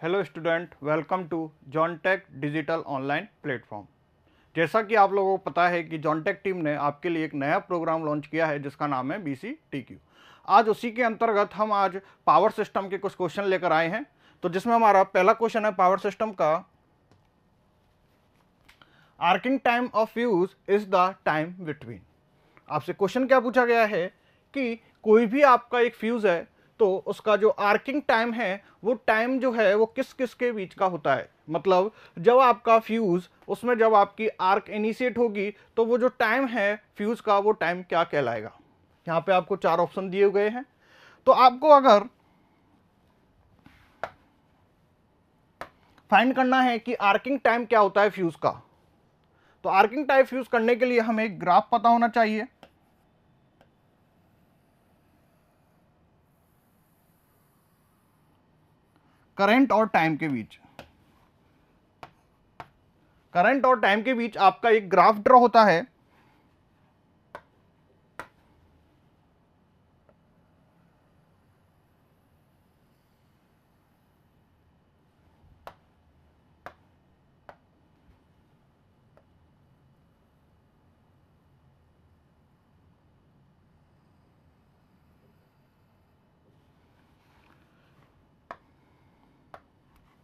Hello student, welcome to Johntech digital online platform. जैसा कि आप लोगों को पता है कि जॉनटेक टीम ने आपके लिए एक नया प्रोग्राम लॉन्च किया है जिसका नाम है BCTQ। आज उसी के अंतर्गत हम आज पावर सिस्टम के कुछ क्वेश्चन लेकर आए हैं। तो जिसमें हमारा पहला क्वेश्चन है पावर सिस्टम का, arcing time of fuse is the time between. आपसे क्वेश्चन क्या पूछा गया है कि कोई भी आपका एक फ्यूज है तो उसका जो आर्किंग टाइम है वो टाइम जो है वो किस किस के बीच का होता है। मतलब जब आपका फ्यूज उसमें जब आपकी आर्क इनिशिएट होगी तो वो जो टाइम है फ्यूज का वो टाइम क्या कहलाएगा। यहाँ पे आपको 4 ऑप्शन दिए गए हैं। तो आपको अगर फाइंड करना है कि आर्किंग टाइम क्या होता है फ्यूज का, तो आर्किंग टाइम फ्यूज करने के लिए हमें एक ग्राफ पता होना चाहिए। करंट और टाइम के बीच, करंट और टाइम के बीच आपका एक ग्राफ ड्रॉ होता है।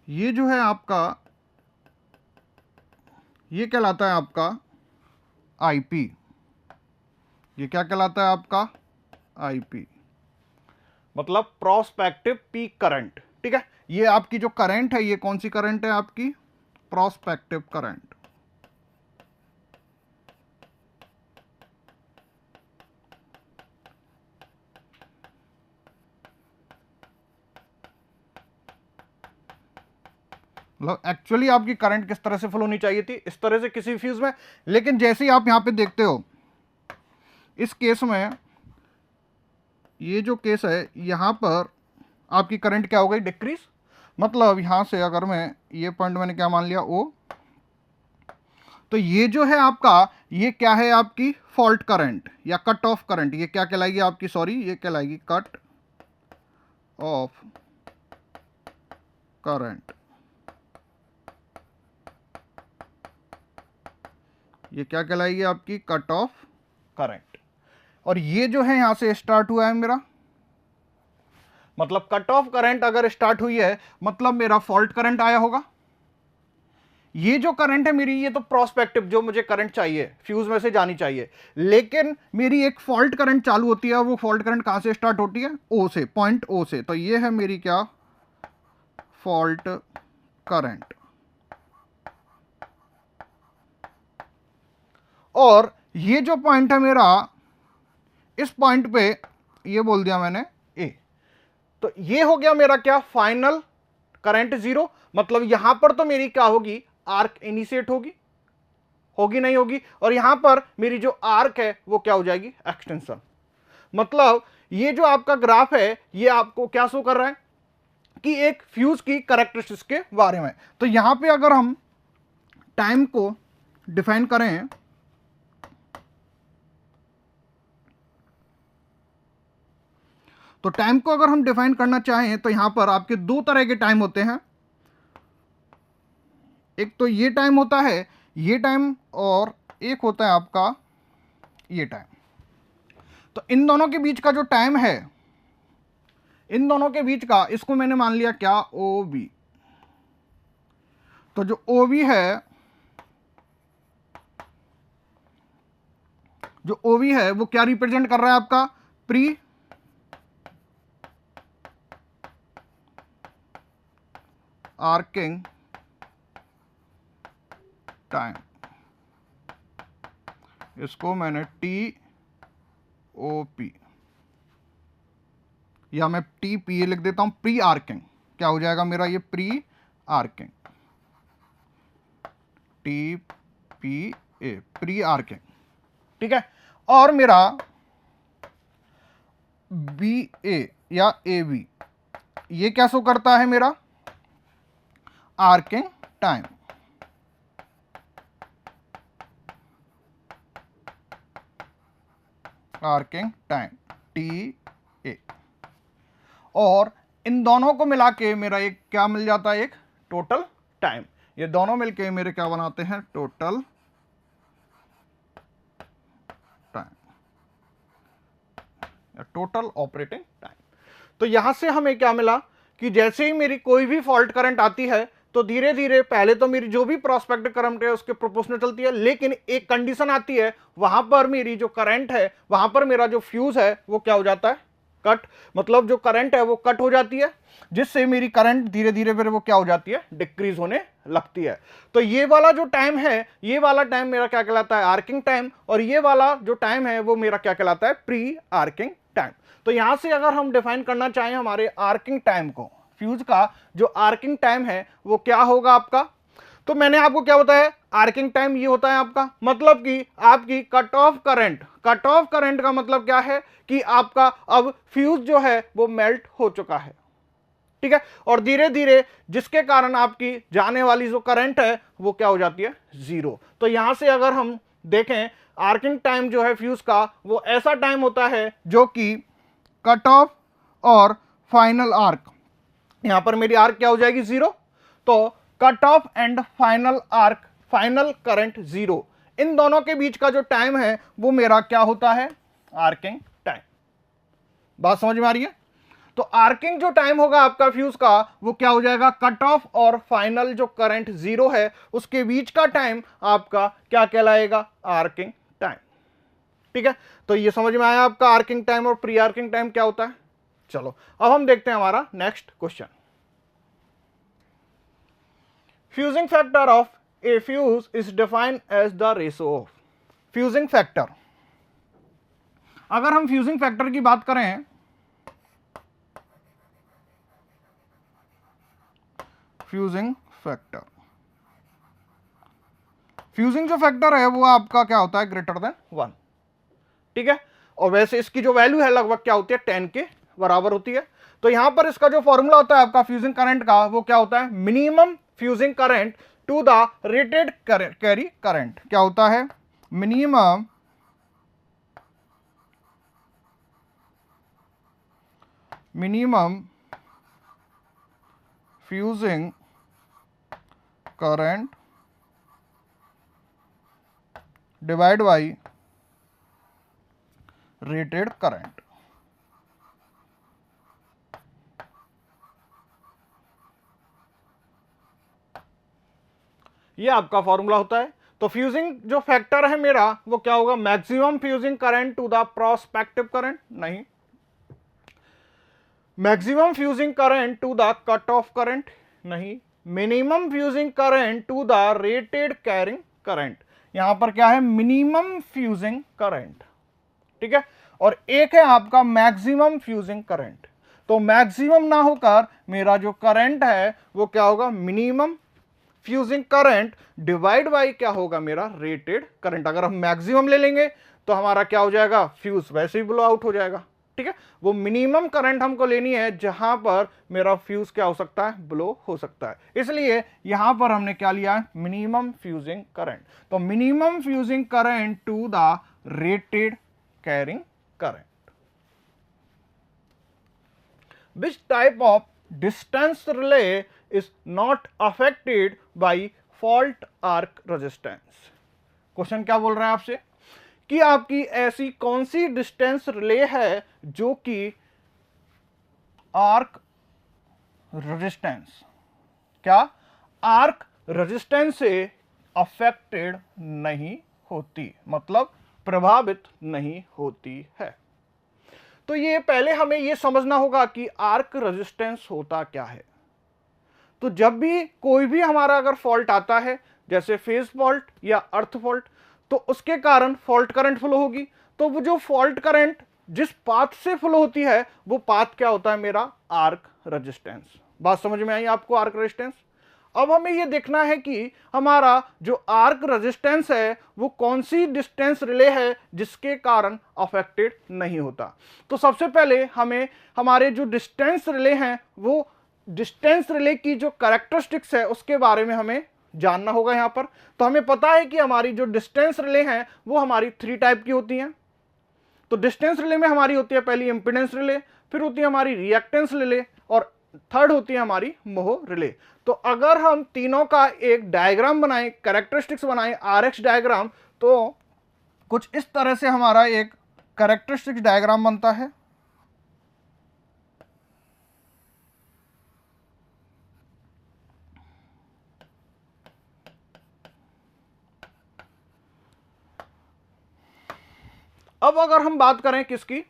ये जो है आपका, ये कहलाता है आपका आईपी। ये क्या कहलाता है आपका आईपी, मतलब प्रोस्पेक्टिव पीक करंट। ठीक है, ये आपकी जो करंट है ये कौन सी करंट है आपकी, प्रोस्पेक्टिव करंट। मतलब एक्चुअली आपकी करंट किस तरह से फ्लो होनी चाहिए थी, इस तरह से किसी फ्यूज में। लेकिन जैसे ही आप यहां पे देखते हो इस केस में, ये जो केस है यहां पर आपकी करंट क्या हो गई, डिक्रीज। मतलब यहां से अगर मैं ये पॉइंट मैंने क्या मान लिया ओ, तो ये जो है आपका, ये क्या है आपकी फॉल्ट करंट या कट ऑफ करंट। ये क्या कहलाएगी आपकी, सॉरी ये कहलाएगी कट ऑफ करंट। ये क्या कहलाएगी आपकी कट ऑफ करंट। और ये जो है यहां से स्टार्ट हुआ है मेरा, मतलब कट ऑफ करंट अगर स्टार्ट हुई है मतलब मेरा फॉल्ट करंट आया होगा। ये जो करंट है मेरी, ये तो प्रोस्पेक्टिव जो मुझे करंट चाहिए फ्यूज में से जानी चाहिए। लेकिन मेरी एक फॉल्ट करंट चालू होती है, वो फॉल्ट करंट कहां से स्टार्ट होती है, ओ से, पॉइंट ओ से। तो ये है मेरी क्या, फॉल्ट करंट। और ये जो पॉइंट है मेरा, इस पॉइंट पे ये बोल दिया मैंने ए। तो ये हो गया मेरा क्या, फाइनल करंट जीरो। मतलब यहां पर तो मेरी क्या होगी, आर्क इनिशिएट होगी, होगी नहीं होगी। और यहां पर मेरी जो आर्क है वो क्या हो जाएगी, एक्सटेंशन। मतलब ये जो आपका ग्राफ है ये आपको क्या शो कर रहा है कि एक फ्यूज की कैरेक्टरिस्टिक्स के बारे में। तो यहां पे अगर हम टाइम को डिफाइन करें, तो टाइम को अगर हम डिफाइन करना चाहें तो यहां पर आपके दो तरह के टाइम होते हैं। एक तो ये टाइम होता है, ये टाइम, और एक होता है आपका ये टाइम। तो इन दोनों के बीच का जो टाइम है, इन दोनों के बीच का, इसको मैंने मान लिया क्या, ओ बी। तो जो ओ बी है, जो ओ बी है वो क्या रिप्रेजेंट कर रहा है आपका, प्री आर्किंग टाइम। इसको मैंने टी ओ पी, या मैं टी पी ए लिख देता हूं, प्री आर्किंग। क्या हो जाएगा मेरा ये, pre arcing, T P A, pre arcing. ठीक है। और मेरा बी ए या ए बी, ये क्या शो करता है मेरा, arcing time. Arcing time T A. और इन दोनों को मिला के मेरा एक क्या मिल जाता है, एक टोटल टाइम। ये दोनों मिलके मेरे क्या बनाते हैं, total time, total operating time. तो यहां से हमें क्या मिला कि जैसे ही मेरी कोई भी फॉल्ट करंट आती है तो धीरे धीरे पहले तो मेरी जो भी प्रोस्पेक्टिव करंट है उसके प्रोपोर्शनल चलती है, लेकिन एक कंडीशन आती है, वहां पर मेरी जो करंट है, वहां पर मेरा जो फ्यूज है वो क्या हो जाता है, कट। मतलब जो करंट है वो कट हो जाती है, जिससे मेरी करंट धीरे धीरे फिर वो क्या हो जाती है, डिक्रीज होने लगती है। तो ये वाला जो टाइम है, ये वाला टाइम मेरा क्या कहलाता है, आर्किंग टाइम, और ये वाला जो टाइम है वो मेरा क्या कहलाता है, प्री आर्किंग टाइम। तो यहां से अगर हम डिफाइन करना चाहें हमारे आर्किंग टाइम को, फ्यूज का जो आर्किंग टाइम है वो क्या होगा आपका, तो मैंने आपको क्या बताया, आर्किंग टाइम ये होता है आपका, मतलब कि आपकी cut off current, cut off current का मतलब क्या है कि आपका अब फ्यूज जो है वो मेल्ट हो चुका है, ठीक है, और धीरे धीरे जिसके कारण आपकी जाने वाली जो करंट है वो क्या हो जाती है, जीरो। तो यहां से अगर हम देखें आर्किंग टाइम जो है फ्यूज का, वो ऐसा टाइम होता है जो कि कट ऑफ और फाइनल आर्क, यहां पर मेरी आर्क क्या हो जाएगी, जीरो, तो cut off and final arc, final current zero, इन दोनों के बीच का जो टाइम है वो मेरा क्या होता है, आर्किंग टाइम। बात समझ में आ रही है? तो आर्किंग जो टाइम होगा आपका फ्यूज का वो क्या हो जाएगा, कट ऑफ और फाइनल जो करंट जीरो है उसके बीच का टाइम आपका क्या कहलाएगा, आर्किंग टाइम, ठीक है। तो ये समझ में आया आपका आर्किंग टाइम और प्री आर्किंग टाइम क्या होता है। चलो अब हम देखते हैं हमारा next question. Fusing factor of a fuse is defined as the ratio of, fusing factor, अगर हम फ्यूजिंग फैक्टर की बात करें, फ्यूजिंग फैक्टर, फ्यूजिंग जो फैक्टर है वो आपका क्या होता है, ग्रेटर देन 1, ठीक है, और वैसे इसकी जो वैल्यू है लगभग क्या होती है, 10 के बराबर होती है। तो यहां पर इसका जो फॉर्मूला होता है आपका फ्यूजिंग करंट का वो क्या होता है, minimum fusing current to the rated carry current, क्या होता है, minimum fusing current divide by rated current. ये आपका फॉर्मूला होता है। तो फ्यूजिंग जो फैक्टर है मेरा वो क्या होगा, maximum fusing current to the prospective current, नहीं, maximum fusing current to the cut off current, नहीं, minimum fusing current to the rated carrying current, यहां पर क्या है, मिनिमम फ्यूजिंग करंट, ठीक है, और एक है आपका मैक्सिमम फ्यूजिंग करंट। तो मैक्सिमम ना होकर मेरा जो करंट है वो क्या होगा, minimum fusing current divide by क्या होगा, मेरा रेटेड करंट। अगर हम मैक्सिमम ले लेंगे तो हमारा क्या हो जाएगा, फ्यूज वैसे ही ब्लो आउट हो जाएगा, ठीक है। वो मिनिमम करंट हमको लेनी है जहां पर मेरा फ्यूज क्या हो सकता है, ब्लो हो सकता है, इसलिए यहां पर हमने क्या लिया है, मिनिमम फ्यूजिंग करंट। तो minimum fusing current to the rated carrying current. Which type of distance relay is not affected by fault arc resistance? Question क्या बोल रहा है आपसे कि आपकी ऐसी कौन सी डिस्टेंस रिले है जो कि आर्क रेजिस्टेंस, क्या आर्क रेजिस्टेंस से अफेक्टेड नहीं होती, मतलब प्रभावित नहीं होती है। तो ये पहले हमें ये समझना होगा कि आर्क रेजिस्टेंस होता क्या है। तो जब भी कोई भी हमारा अगर फॉल्ट आता है, जैसे फेज फॉल्ट या अर्थ फॉल्ट, तो उसके कारण फॉल्ट करंट फ्लो होगी। तो वो जो फॉल्ट करंट जिस पाथ से फ्लो होती है वो पाथ क्या होता है, मेरा आर्क रेजिस्टेंस। बात समझ में आई आपको, आर्क रेजिस्टेंस। अब हमें यह देखना है कि हमारा जो आर्क रेजिस्टेंस है वो कौन सी डिस्टेंस रिले है जिसके कारण अफेक्टेड नहीं होता। तो सबसे पहले हमें हमारे जो डिस्टेंस रिले हैं वो डिस्टेंस रिले की जो कैरेक्टरिस्टिक्स है उसके बारे में हमें जानना होगा यहां पर। तो हमें पता है कि हमारी जो डिस्टेंस रिले हैं वो हमारी 3 टाइप की होती हैं। तो डिस्टेंस रिले में हमारी होती है पहली इंपीडेंस रिले, फिर होती है हमारी रिएक्टेंस रिले, और थर्ड होती है हमारी मोह रिले। तो अगर हम तीनों का एक डायग्राम बनाएं, कैरेक्टरिस्टिक्स बनाएं, आरएक्स डायग्राम, तो कुछ इस तरह से हमारा एक कैरेक्टरिस्टिक्स डायग्राम बनता है। अब अगर हम बात करें किसकी,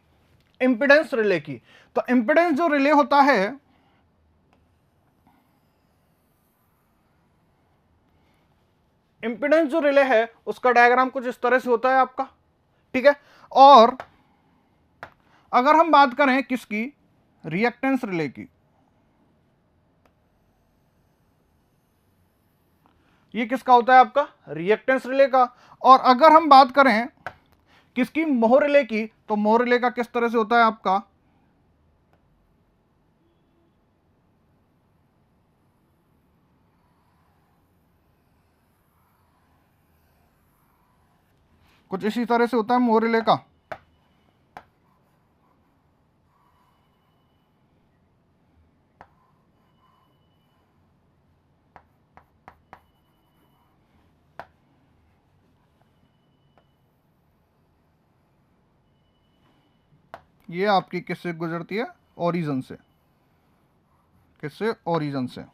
इंपिडेंस रिले की, तो इंपिडेंस जो रिले होता है, इंपिडेंस जो रिले है उसका डायग्राम कुछ इस तरह से होता है आपका, ठीक है। और अगर हम बात करें किसकी, रिएक्टेंस रिले की, ये किसका होता है आपका, रिएक्टेंस रिले का। और अगर हम बात करें किसकी, मोह रिले की, तो मोह रिले का किस तरह से होता है आपका, कुछ इसी तरह से होता है मोह रिले का। ये आपकी किससे गुजरती है, ओरिजिन से, किससे, ओरिजिन से।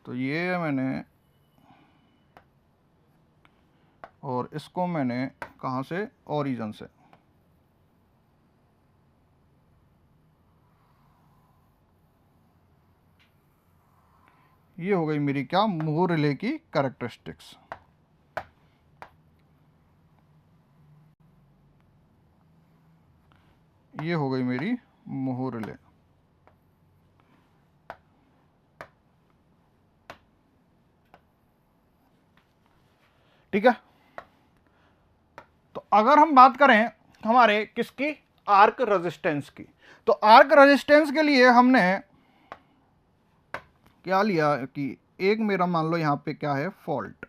तो ये मैंने, और इसको मैंने कहाँ से, ओरिजिन से। ये हो गई मेरी क्या, मोह रिले की कैरेक्टरिस्टिक्स। ये हो गई मेरी मोह रिले। ठीक है। तो अगर हम बात करें हमारे किसकी, आर्क रेजिस्टेंस की, तो आर्क रेजिस्टेंस के लिए हमने क्या लिया कि एक मेरा मान लो यहां पे क्या है, फॉल्ट,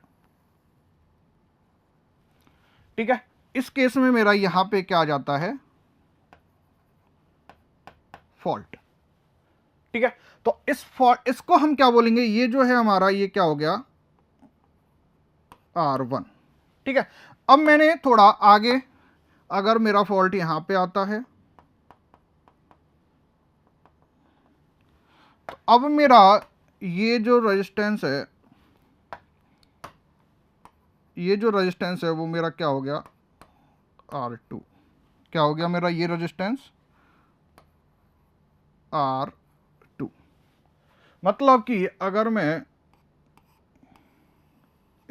ठीक है। इस केस में मेरा यहां पे क्या आ जाता है, फॉल्ट, ठीक है। तो इस फॉल्ट, इसको हम क्या बोलेंगे, ये जो है हमारा, ये क्या हो गया, R1, ठीक है। अब मैंने थोड़ा आगे, अगर मेरा फॉल्ट यहां पे आता है, तो अब मेरा ये जो रेजिस्टेंस है, ये जो रेजिस्टेंस है वो मेरा क्या हो गया, R2, क्या हो गया मेरा ये रेजिस्टेंस, R2। मतलब कि अगर मैं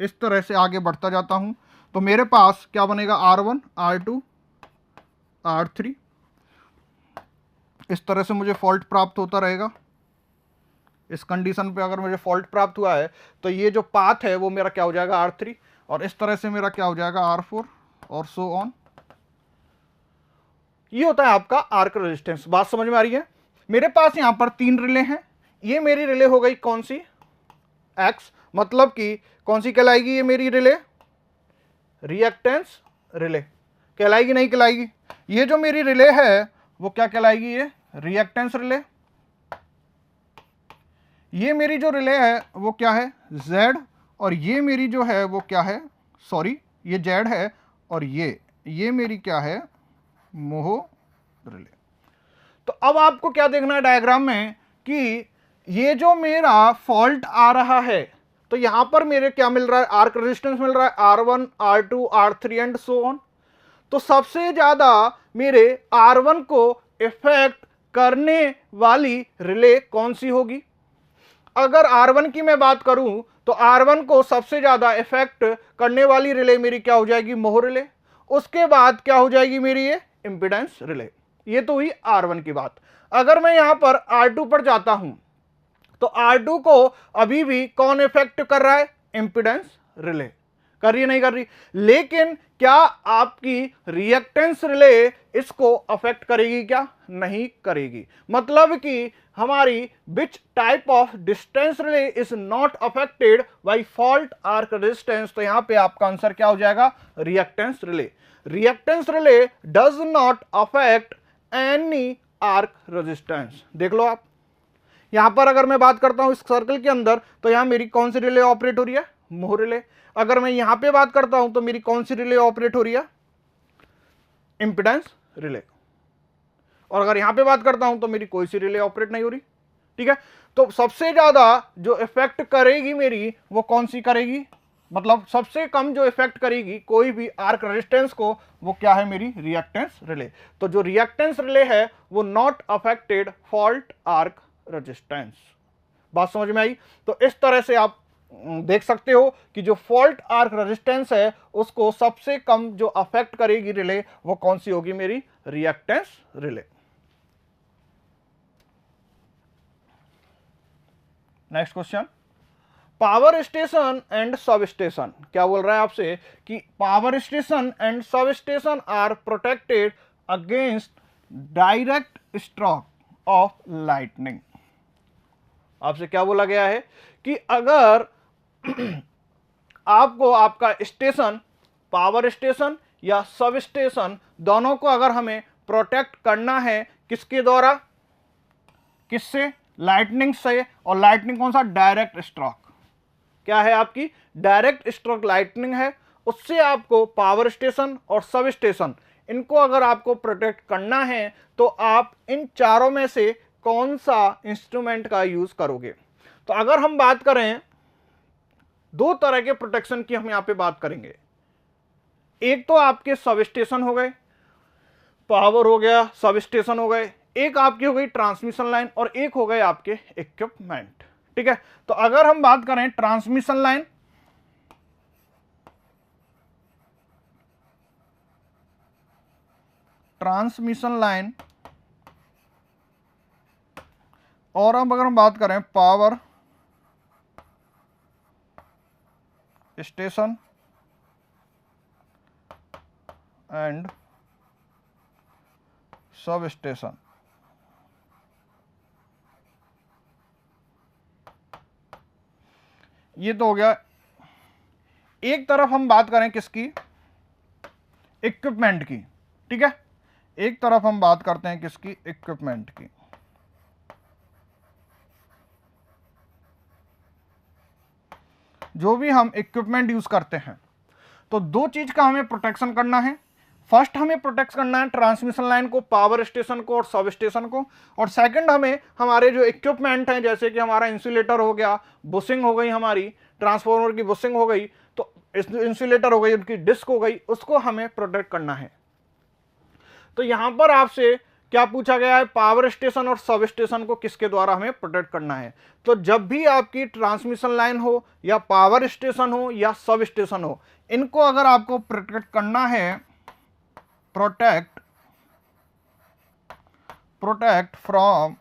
इस तरह से आगे बढ़ता जाता हूं तो मेरे पास क्या बनेगा, R1, R2, R3, इस तरह से मुझे फॉल्ट प्राप्त होता रहेगा। इस कंडीशन पे अगर मुझे फॉल्ट प्राप्त हुआ है तो ये जो पाथ है वो मेरा क्या हो जाएगा, R3, और इस तरह से मेरा क्या हो जाएगा, R4, और सो ऑन। ये होता है आपका आर्क रेजिस्टेंस। बात समझ में आ रही है। मेरे पास यहां पर 3 रिले हैं, ये मेरी रिले हो गई कौन सी, X, मतलब कि कौन सी कहलाएगी ये मेरी रिले, रिएक्टेंस रिले कहलाएगी, नहीं कहलाएगी। ये जो मेरी रिले है वो क्या कहलाएगी, ये रिएक्टेंस रिले। ये मेरी जो रिले है वो क्या है, Z, और ये मेरी जो है वो क्या है, सॉरी ये Z है, और ये मेरी क्या है, मोह रिले। तो अब आपको क्या देखना है डायग्राम में कि ये जो मेरा फॉल्ट आ रहा है, तो यहां पर मेरे क्या मिल रहा है, आर्क रेजिस्टेंस मिल रहा है, R1, R2, R3 and so on. तो सबसे ज्यादा मेरे R1 को इफेक्ट करने वाली रिले कौन सी होगी। अगर R1 की मैं बात करूं तो R1 को सबसे ज्यादा इफेक्ट करने वाली रिले मेरी क्या हो जाएगी, मोह रिले। उसके बाद क्या हो जाएगी मेरी ये इंपिडेंस रिले। ये तो हुई R1 की बात। अगर मैं यहां पर R2 पर जाता हूं तो R2 को अभी भी कौन इफेक्ट कर रहा है, इंपिडेंस रिले कर रही है, नहीं कर रही। लेकिन क्या आपकी रिएक्टेंस रिले इसको अफेक्ट करेगी, क्या नहीं करेगी। मतलब कि हमारी which type of distance relay is not affected by fault arc resistance. तो यहां पे आपका आंसर क्या हो जाएगा, reactance relay. Reactance relay does not affect any arc resistance. देख लो आप, यहां पर अगर मैं बात करता हूं इस सर्कल के अंदर, तो यहां मेरी कौन सी रिले ऑपरेट हो रही है? मोह रिले। अगर मैं यहां पे बात करता हूं तो मेरी कौन सी रिले ऑपरेट हो रही है? Impedance relay. और अगर यहां पे बात करता हूं तो मेरी कोई सी रिले ऑपरेट नहीं हो रही। ठीक है, तो सबसे ज्यादा जो इफेक्ट करेगी मेरी वो कौन सी करेगी, मतलब सबसे कम जो इफेक्ट करेगी कोई भी आर्क रेजिस्टेंस को, वो क्या है? मेरी रिएक्टेंस रिले। तो जो रिएक्टेंस रिले है वो not affected fault arc resistance. बात समझ में आई? तो इस तरह से आप देख सकते हो कि जो फॉल्ट आर्क रेजिस्टेंस है उसको सबसे कम जो अफेक्ट करेगी रिले वो कौन सी होगी? मेरी reactance relay. Next question, power station and substation. क्या बोल रहा है आपसे कि power station and substation are protected against direct stroke of lightning. आपसे क्या बोला गया है कि अगर आपको आपका स्टेशन, पावर स्टेशन या सब स्टेशन, दोनों को अगर हमें प्रोटेक्ट करना है, किसके द्वारा? किससे? लाइटनिंग से। और लाइटनिंग कौन सा? Direct stroke. क्या है आपकी? डायरेक्ट स्ट्रोक लाइटनिंग है। उससे आपको पावर स्टेशन और सब स्टेशन, इनको अगर आपको प्रोटेक्ट करना है तो आप इन चारों में से कौन सा इंस्ट्रूमेंट का यूज करोगे? तो अगर हम बात करें, दो तरह के प्रोटेक्शन की हम यहां पे बात करेंगे। एक तो आपके सब स्टेशन हो गए, पावर हो गया, सब स्टेशन हो गए, एक आपकी हो गई ट्रांसमिशन लाइन, और एक हो गए आपके इक्विपमेंट। ठीक है, तो अगर हम बात करें ट्रांसमिशन लाइन, और अब अगर हम बात करें power station and sub station, ये तो हो गया। एक तरफ हम बात करें किसकी? इक्विपमेंट की। ठीक है, एक तरफ हम बात करते हैं किसकी? इक्विपमेंट की। जो भी हम इक्विपमेंट यूज करते हैं, तो दो चीज का हमें प्रोटेक्शन करना है। फर्स्ट हमें प्रोटेक्ट करना है ट्रांसमिशन लाइन को, पावर स्टेशन को और सब स्टेशन को। और सेकंड हमें हमारे जो इक्विपमेंट हैं, जैसे कि हमारा इंसुलेटर हो गया, बुशिंग हो गई, हमारी ट्रांसफार्मर की बुशिंग हो गई, तो इंसुलेटर हो गई, उनकी डिस्क हो गई, उसको हमें प्रोटेक्ट करना है। तो यहां पर आपसे क्या पूछा गया है? पावर स्टेशन और सब स्टेशन को किसके द्वारा हमें प्रोटेक्ट करना है? तो जब भी आपकी ट्रांसमिशन लाइन हो या पावर स्टेशन हो या सब स्टेशन हो, इनको अगर आपको प्रोटेक्ट करना है, protect from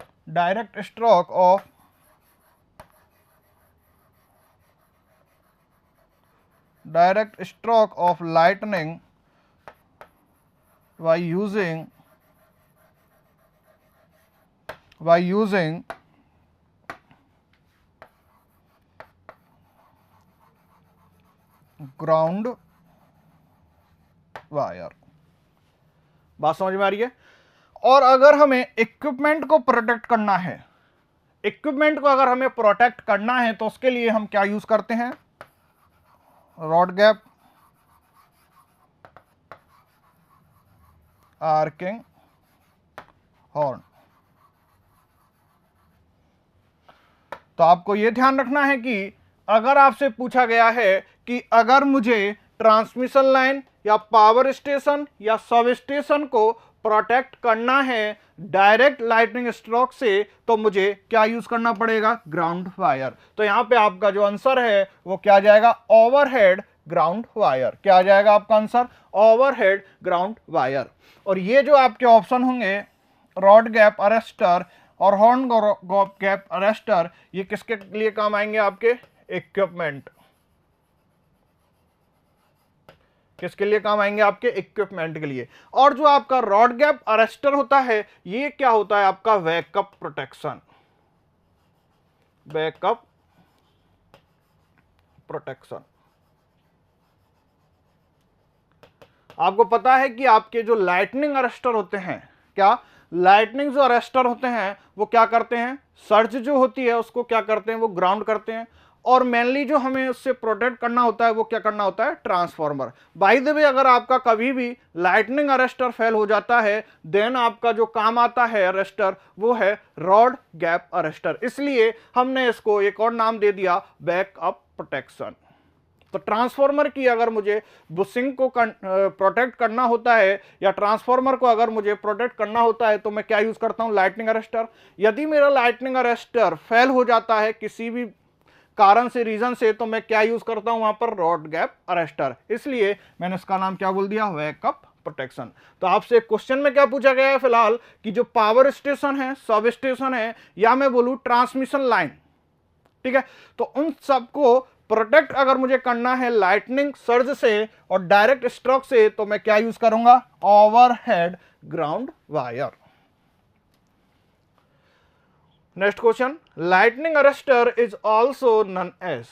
direct stroke of lightning by using ground wire. बात समझ में आ रही है? और अगर हमें इक्विपमेंट को प्रोटेक्ट करना है, तो उसके लिए हम क्या यूज करते हैं? Rod gap, arcing horn. तो आपको यह ध्यान रखना है कि अगर आपसे पूछा गया है कि अगर मुझे ट्रांसमिशन लाइन या पावर स्टेशन या सब स्टेशन को प्रोटेक्ट करना है डायरेक्ट लाइटनिंग स्ट्रोक से, तो मुझे क्या यूज करना पड़ेगा? Ground wire. तो यहां पे आपका जो आंसर है वो क्या जाएगा? Overhead ground wire. क्या आ जाएगा आपका आंसर? Overhead ground wire. और ये जो आपके ऑप्शन होंगे, रॉड गैप अरेस्टर और हॉर्न गैप अरेस्टर, ये किसके लिए काम आएंगे? आपके इक्विपमेंट। किसके लिए काम आएंगे? आपके इक्विपमेंट के लिए। और जो आपका रॉड गैप अरेस्टर होता है, ये क्या होता है? आपका बैकअप प्रोटेक्शन। Backup protection. आपको पता है कि आपके जो लाइटनिंग अरेस्टर होते हैं, क्या लाइटनिंग जो अरेस्टर होते हैं वो क्या करते हैं, सर्ज जो होती है उसको क्या करते हैं, वो ग्राउंड करते हैं। और मेनली जो हमें उससे प्रोटेक्ट करना होता है वो क्या करना होता है, ट्रांसफार्मर। बाय द वे, अगर आपका कभी भी लाइटनिंग अरेस्टर फेल हो जाता है देन आपका जो काम आता है अरेस्टर वो है रॉड गैप अरेस्टर। इसलिए हमने इसको एक और नाम दे दिया बैकअप प्रोटेक्शन। तो ट्रांसफार्मर की अगर मुझे बुशिंग को प्रोटेक्ट करना होता है या ट्रांसफार्मर को अगर मुझे प्रोटेक्ट करना होता है तो मैं क्या यूज करता हूं, लाइटनिंग अरेस्टर। यदि मेरा लाइटनिंग अरेस्टर फेल हो जाता है किसी भी कारण से, रीजन से, तो मैं क्या यूज करता हूं वहां पर, रॉड गैप अरेस्टर। इसलिए मैंने इसका नाम क्या बोल दिया, बैकअप प्रोटेक्शन। तो आपसे क्वेश्चन में क्या पूछा गया है फिलहाल कि जो पावर स्टेशन है, सब स्टेशन है, या मैं बोलूं ट्रांसमिशन लाइन, ठीक है, तो उन सबको प्रोटेक्ट अगर मुझे करना है लाइटनिंग सर्ज से और डायरेक्ट स्ट्रोक से तो मैं क्या यूज करूंगा, overhead ground wire. Next question, lightning arrester is also known as.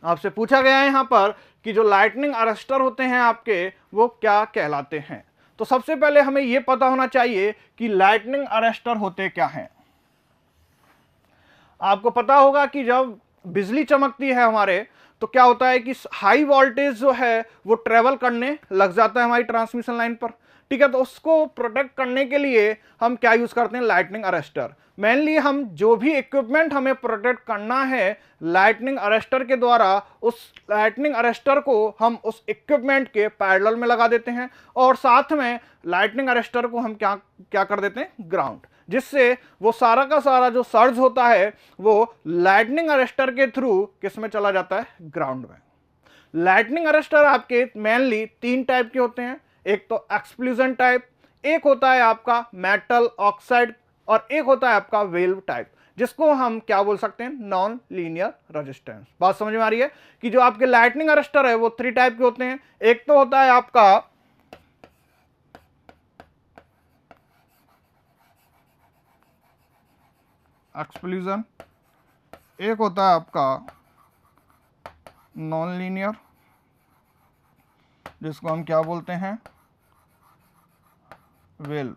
आपसे पूछा गया है यहां पर कि जो लाइटनिंग अरेस्टर होते हैं आपके वो क्या कहलाते हैं। तो सबसे पहले हमें यह पता होना चाहिए कि लाइटनिंग अरेस्टर होते क्या हैं। आपको पता होगा कि जब बिजली चमकती है हमारे तो क्या होता है कि हाई वोल्टेज जो है वो ट्रेवल करने लग जाता है हमारी ट्रांसमिशन लाइन पर, ठीक है। तो उसको प्रोटेक्ट करने के लिए हम क्या यूज करते हैं, लाइटनिंग अरेस्टर। मेनली हम जो भी इक्विपमेंट हमें प्रोटेक्ट करना है लाइटनिंग अरेस्टर के द्वारा, उस लाइटनिंग अरेस्टर को हम उस इक्विपमेंट के पैरेलल में लगा देते हैं और साथ में लाइटनिंग अरेस्टर को हम क्या क्या कर देते हैं, ग्राउंड, जिससे वो सारा का सारा जो सर्ज होता है वो लाइटनिंग अरेस्टर के थ्रू किस में चला जाता है, ग्राउंड में। लाइटनिंग अरेस्टर आपके मेनली 3 टाइप के होते हैं, एक तो एक्सप्लोजन टाइप, एक होता है आपका मेटल ऑक्साइड और एक होता है आपका वेल्व टाइप, जिसको हम क्या बोल सकते हैं, नॉन लीनियर रेजिस्टेंस। बात समझ में आ रही है कि जो आपके लाइटनिंग अरेस्टर है वो 3 टाइप के होते हैं। एक तो होता है आपका एक्सप्लोजन, एक होता है आपका नॉन लीनियर जिसको हम क्या बोलते हैं, वेल्व,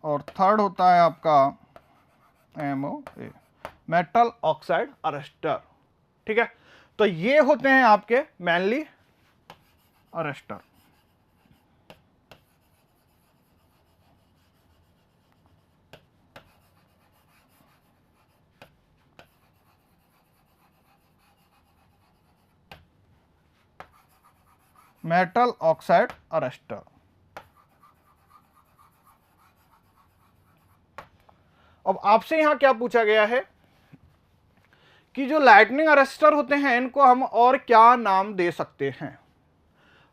और थर्ड होता है आपका MOA, मेटल ऑक्साइड अरेस्टर, ठीक है। तो ये होते हैं आपके mainly arrester. Metal oxide arrester. अब आपसे यहां क्या पूछा गया है कि जो लाइटनिंग अरेस्टर होते हैं इनको हम और क्या नाम दे सकते हैं।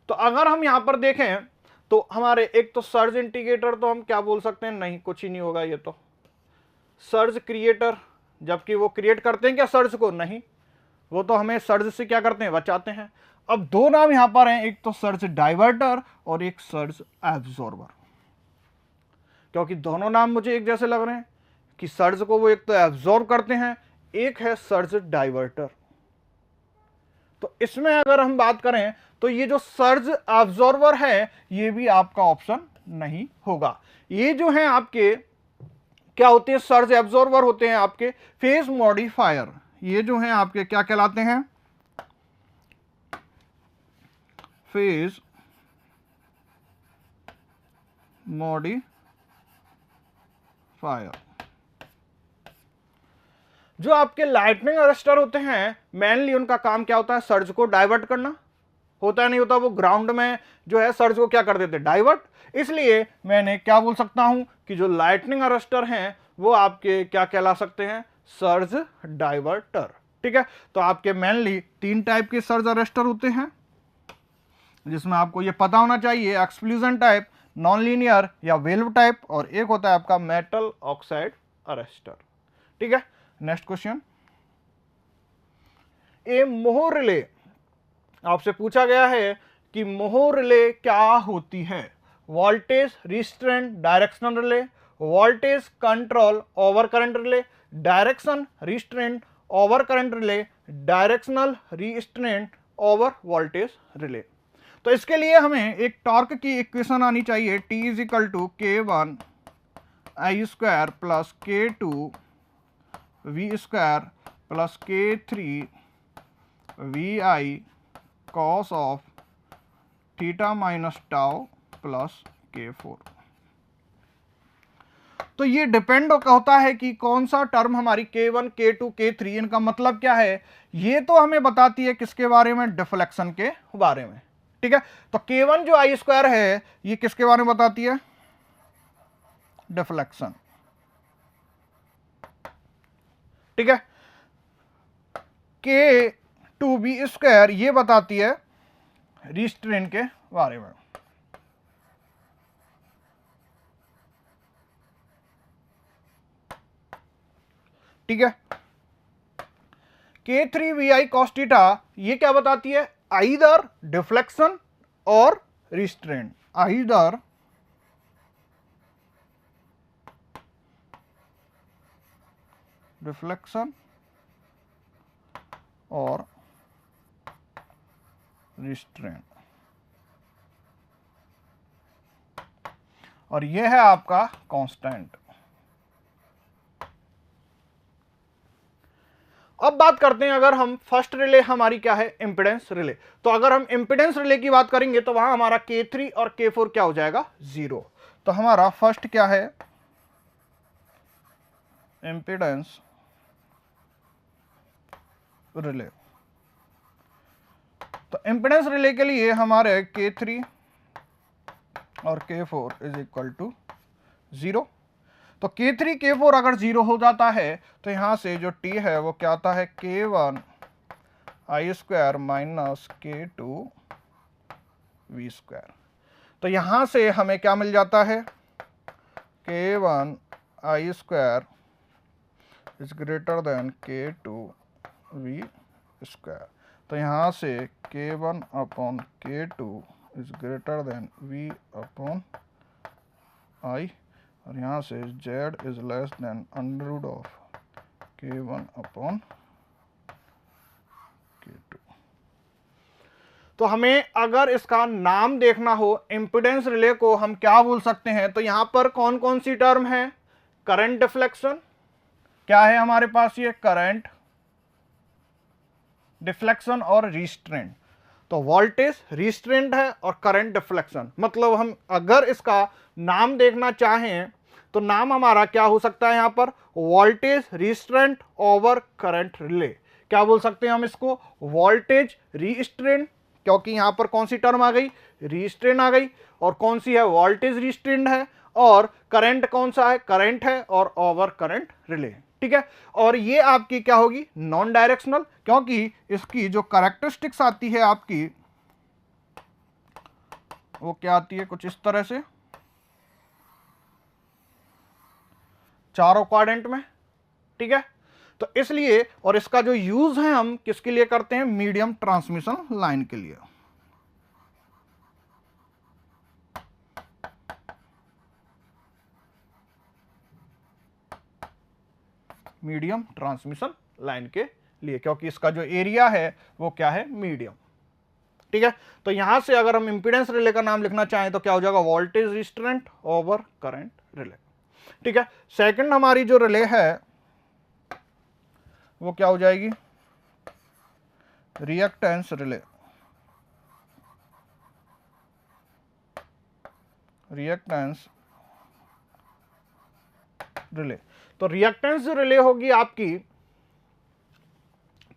तो अगर हम यहां पर देखें तो हमारे एक तो सर्ज इंडिकेटर, तो हम क्या बोल सकते हैं, नहीं कुछ ही नहीं होगा ये तो। सर्ज क्रिएटर, जबकि वो क्रिएट करते हैं क्या सर्ज को, नहीं, वो तो हमें सर्ज से क्या करते हैं, बचाते हैं। अब 2 नाम यहां पर हैं, एक तो सर्ज डाइवर्टर और एक सर्ज एब्जॉर्बर, क्योंकि दोनों नाम मुझे एक जैसे लग रहे हैं कि सर्ज को वो एक तो एब्जॉर्ब करते हैं, एक है सर्ज डाइवर्टर। तो इसमें अगर हम बात करें तो ये जो सर्ज एब्जॉर्बर है ये भी आपका ऑप्शन नहीं होगा। ये जो है आपके क्या होते हैं, सर्ज एब्जॉर्बर होते हैं आपके फेज मॉडिफायर। ये जो हैं आपके क्या कहलाते हैं, फेज मॉडिफायर। जो आपके लाइटनिंग अरेस्टर होते हैं मेनली उनका काम क्या होता है, सर्ज को डाइवर्ट करना होता है, नहीं होता, वो ग्राउंड में जो है सर्ज को क्या कर देते हैं, डाइवर्ट। इसलिए मैंने क्या बोल सकता हूं कि जो लाइटनिंग अरेस्टर हैं वो आपके क्या कहला सकते हैं, सर्ज डाइवर्टर, ठीक है। तो आपके मेनली 3 टाइप के सर्ज अरेस्टर होते हैं जिसमें आपको ये पता होना चाहिए, एक्सप्लोजन टाइप, नॉन लीनियर या वेल्व टाइप, और एक होता है आपका मेटल ऑक्साइड अरेस्टर, ठीक है। नेक्स्ट क्वेश्चन, ए मोहर रिले। आपसे पूछा गया है कि मोहर रिले क्या होती है, voltage restraint directional relay, voltage control over current relay, direction restraint over current relay, directional restraint over voltage relay. तो इसके लिए हमें एक टॉर्क की इक्वेशन आनी चाहिए, T is equal to K1 I square plus K2 V square plus K3 VI cos of theta minus tau plus K4। तो ये डिपेंड होता है कि कौन सा टर्म हमारी K1 K2 K3, इनका मतलब क्या है। ये तो हमें बताती है किसके बारे में, डिफ्लेक्शन के बारे में, ठीक है। तो K1 जो आई स्क्वायर है ये किसके बारे में बताती है, डिफ्लेक्शन, ठीक है। K2 बी स्क्वायर ये बताती है रिस्ट्रेन के बारे में, ठीक है। K3 VI cos थीटा ये क्या बताती है, आइदर डिफ्लेक्शन और रिस्ट्रेन, आइदर डिफ्लेक्शन और रिस्ट्रेन, और ये है आपका कांस्टेंट। अब बात करते हैं, अगर हम फर्स्ट रिले हमारी क्या है, इंपेडेंस रिले। तो अगर हम इंपेडेंस रिले की बात करेंगे तो वहां हमारा K3 और K4 क्या हो जाएगा, 0। तो हमारा फर्स्ट क्या है, इंपेडेंस रिले। तो इंपेडेंस रिले के लिए हमारे K3 और K4 इज इक्वल टू 0। तो K3 K4 अगर 0 हो जाता है तो यहां से जो T है वो क्या आता है, K1 I square minus K2 V square. तो यहां से हमें क्या मिल जाता है, K1 I square is greater than K2 V square. तो यहां से K1 upon K2 is greater than V upon I, और यहाँ से z is less than under root of K1 upon K2। तो हमें अगर इसका नाम देखना हो इंपेडेंस रिले को हम क्या बोल सकते हैं, तो यहां पर कौन कौन सी टर्म है, करंट डिफ्लेक्शन, क्या है हमारे पास ये करंट डिफ्लेक्शन और रिस्ट्रेंट। तो वोल्टेज रिस्ट्रेंट है और करंट डिफ्लेक्शन, मतलब हम अगर इसका नाम देखना चाहें तो नाम हमारा क्या हो सकता है, यहां पर voltage restraint over current relay. क्या बोल सकते हैं हम इसको, वोल्टेज रिस्ट्रेंट, क्योंकि यहां पर कौन सी टर्म आ गई, रिस्ट्रेंट आ गई, और कौन सी है, वोल्टेज रिस्ट्रेंट है, और करंट कौन सा है, करंट है, और ओवर करंट रिले, ठीक है। और ये आपकी क्या होगी, नॉन डायरेक्शनल, क्योंकि इसकी जो कैरेक्टरिस्टिक्स आती है आपकी वो क्या आती है, कुछ इस तरह से चारों क्वाड्रेंट में, ठीक है। तो इसलिए, और इसका जो यूज है हम किसके लिए करते हैं, मीडियम ट्रांसमिशन लाइन के लिए, मीडियम ट्रांसमिशन लाइन के लिए, क्योंकि इसका जो एरिया है वो क्या है, मीडियम, ठीक है। तो यहां से अगर हम इंपेडेंस रिले का नाम लिखना चाहें तो क्या हो जाएगा, voltage restraint over current relay, ठीक है। सेकंड हमारी जो रिले है वो क्या हो जाएगी, रिएक्टेंस रिले, रिएक्टेंस रिले। तो रिएक्टेंस जो रिले होगी आपकी,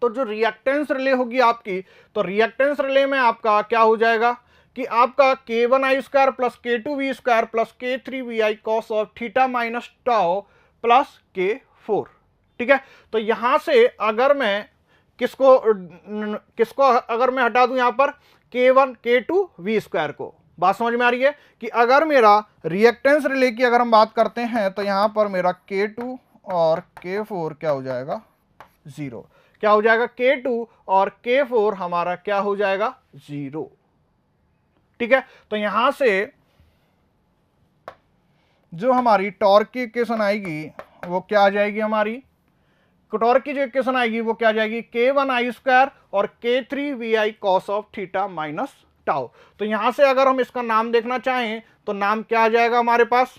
तो जो रिएक्टेंस रिले होगी आपकी, तो रिएक्टेंस रिले में आपका क्या हो जाएगा कि आपका K1 I square plus K2 V square plus K3 VI cos of theta minus tau plus K4, ठीक है। तो यहां से अगर मैं किसको अगर मैं हटा दूं यहां पर K1 K2 V स्क्वायर को, बात समझ में आ रही है कि अगर मेरा रिएक्टेंस रिले की अगर हम बात करते हैं तो यहां पर मेरा K2 और K4 क्या हो जाएगा, 0। क्या हो जाएगा, K2 और K4 हमारा क्या हो जाएगा, 0, ठीक है। तो यहां से जो हमारी टॉर्क की इक्वेशन आएगी वो क्या आ जाएगी हमारी, टॉर्क की जो इक्वेशन आएगी वो क्या जाएगी, k1i² और k3vi cos of theta minus tau. तो यहां से अगर हम इसका नाम देखना चाहें तो नाम क्या आ जाएगा हमारे पास,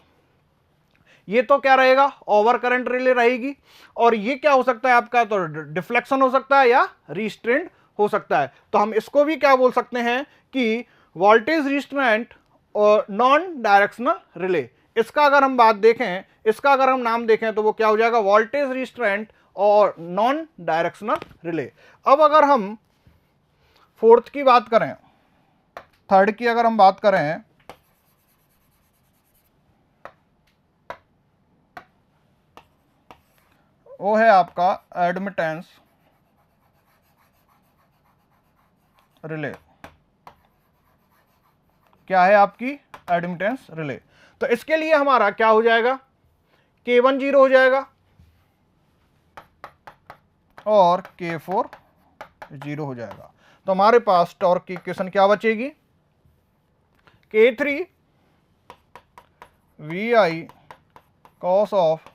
ये तो क्या रहेगा, ओवर करंट रिले रहेगी, और ये क्या हो सकता है आपका, तो डिफ्लेक्शन हो सकता है या रिस्ट्रेंट हो सकता है। तो हम इसको भी क्या बोल सकते हैं कि वोल्टेज रिस्ट्रेंट और नॉन डायरेक्शनल रिले। इसका अगर हम बात देखें, इसका अगर हम नाम देखें तो वो क्या हो जाएगा, वोल्टेज रिस्ट्रेंट और नॉन डायरेक्शनल रिले। अब अगर हम फोर्थ की बात करें, थर्ड की अगर हम बात करें, वो है आपका एडमिटेंस रिले। क्या है आपकी, एडमिटेंस रिले। तो इसके लिए हमारा क्या हो जाएगा, K1 0 हो जाएगा और K4 0 हो जाएगा। तो हमारे पास टॉर्क की इक्वेशन क्या बचेगी, K3 vi cos of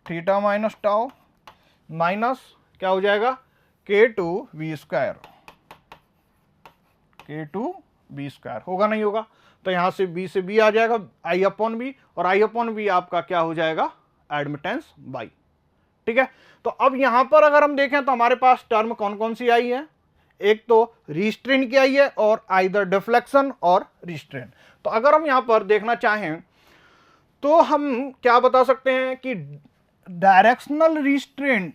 theta minus tau minus क्या हो जाएगा, K2 v², K2 v², होगा नहीं होगा, तो यहां से b से b आ जाएगा I/b, और I/b आपका क्या हो जाएगा, एडमिटेंस बाई। ठीक है, तो अब यहां पर अगर हम देखें तो हमारे पास टर्म कौन कौन सी आई है, एक तो रिस्ट्रेन की आई है और आइदर डिफ्लेक्शन और रिस्ट्रेन। तो अगर हम यहां पर देखना चाहें तो हम क्या बता सकते हैं कि डायरेक्शनल रिस्ट्रेन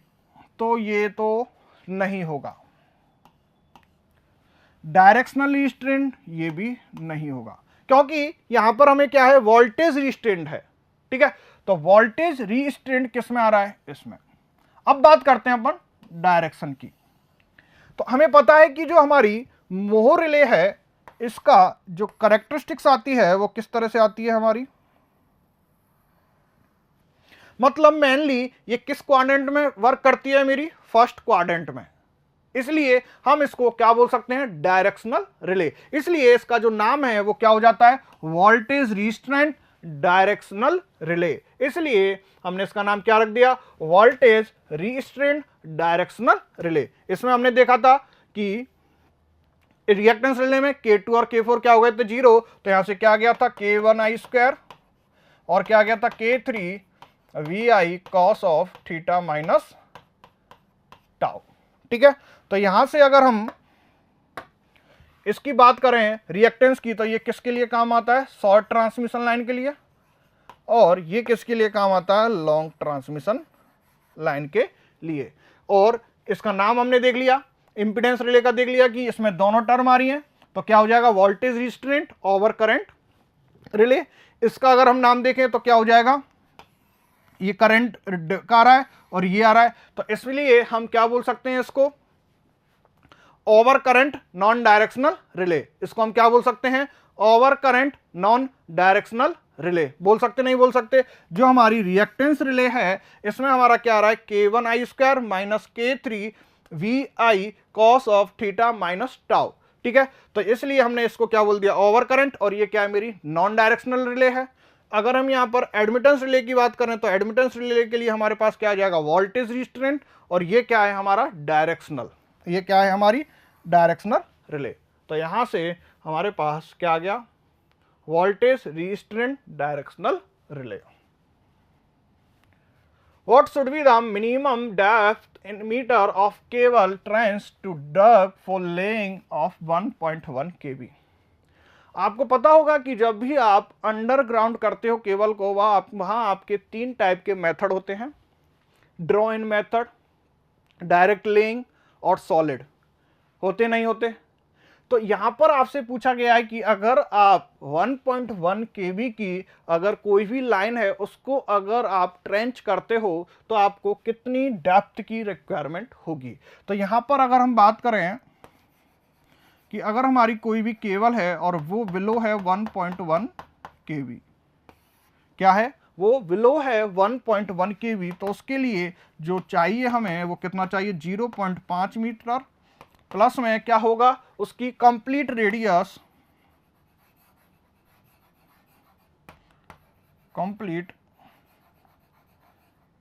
तो ये तो नहीं होगा, डायरेक्शनल रिस्ट्रेन ये भी नहीं होगा, क्योंकि यहां पर हमें क्या है, वोल्टेज रिस्ट्रेंट है। ठीक है, तो वोल्टेज रिस्ट्रेंट किस में आ रहा है, इसमें। अब बात करते हैं अपन डायरेक्शन की। तो हमें पता है कि जो हमारी मोह रिले है, इसका जो कैरेक्टरिस्टिक्स आती है वो किस तरह से आती है हमारी, मतलब मेनली ये किस क्वाड्रेंट में वर्क करती है, मेरी फर्स्ट क्वाड्रेंट में, इसलिए हम इसको क्या बोल सकते हैं, डायरेक्शनल रिले। इसलिए इसका जो नाम है वो क्या हो जाता है, वोल्टेज रिस्ट्रेंट डायरेक्शनल रिले। इसलिए हमने इसका नाम क्या रख दिया, वोल्टेज रिस्ट्रेंट डायरेक्शनल रिले। इसमें हमने देखा था कि रिएक्टेंस रिले में K2 और K4 क्या हो गए थे, 0, तो यहां से क्या आ गया था, K1i² और क्या आ गया था, K3vi cos of theta minus tau. ठीक है, तो यहां से अगर हम इसकी बात करें रिएक्टेंस की, तो ये किसके लिए काम आता है, शॉर्ट ट्रांसमिशन लाइन के लिए, और ये किसके लिए काम आता है, लॉन्ग ट्रांसमिशन लाइन के लिए। और इसका नाम हमने देख लिया, इंपीडेंस रिले का देख लिया कि इसमें दोनों टर्म आ रही हैं, तो क्या हो जाएगा, voltage restraint over current relay. इसका अगर हम नाम देखें तो क्या हो जाएगा, ये करंट का आ रहा है और ये आ रहा है, तो इसलिए हम क्या बोल सकते हैं इसको, over current non directional relay. इसको हम क्या बोल सकते हैं, over current non directional relay बोल सकते, नहीं बोल सकते। जो हमारी रिएक्टेंस रिले है, इसमें हमारा क्या आ रहा है, K1i² minus K3vi cos of theta minus tau. ठीक है, तो इसलिए हमने इसको क्या बोल दिया, ओवर करंट, और ये क्या है, मेरी नॉन डायरेक्शनल रिले है। अगर हम यहां पर एडमिटेंस रिले की बात करें तो एडमिटेंस रिले के लिए हमारे पास क्या आ जाएगा, वोल्टेज रिस्ट्रेंट, और ये क्या है हमारा, डायरेक्शनल, ये क्या है हमारी डायरेक्शनल रिले। तो यहां से हमारे पास क्या आ गया, voltage restraint directional relay. What should be the minimum depth in meter of cable trans to duct for laying of 1.1 kV? आपको पता होगा कि जब भी आप अंडरग्राउंड करते हो केबल को, वहां आपके 3 टाइप के मेथड होते हैं, draw in method, direct laying और सॉलिड, होते नहीं होते। तो यहां पर आपसे पूछा गया है कि अगर आप 1.1 kV की अगर कोई भी लाइन है उसको अगर आप ट्रेंच करते हो तो आपको कितनी डेप्थ की रिक्वायरमेंट होगी। तो यहां पर अगर हम बात करें कि अगर हमारी कोई भी केबल है और वो बिलो है 1.1 kV, क्या है वो बिलो है 1.1 kV, तो उसके लिए जो चाहिए हमें वो कितना चाहिए, 0.5 मीटर प्लस में क्या होगा, उसकी complete radius, complete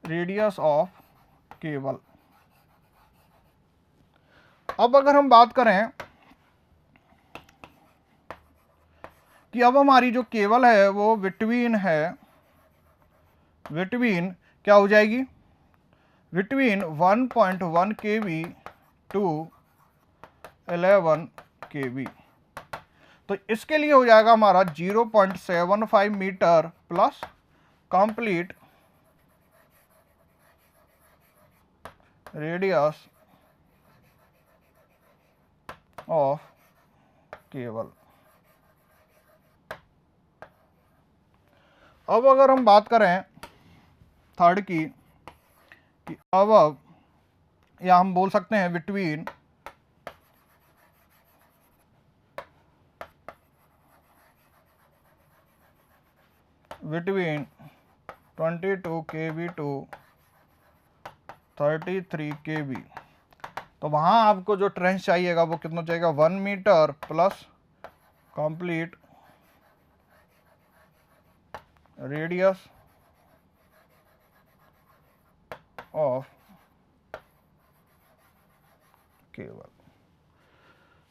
radius of cable. अब अगर हम बात करें कि अब हमारी जो केबल है वो बिटवीन क्या हो जाएगी, बिटवीन 1.1 kV टू 11 kV। तो इसके लिए हो जाएगा हमारा 0.75 metre plus complete radius of cable. अब अगर हम बात करें थर्ड की, कि अब या हम बोल सकते हैं between between 22 kV to 33 kV। तो वहां आपको जो ट्रेंच चाहिएगा वो कितना चाहिएगा, 1 metre plus complete radius of cable.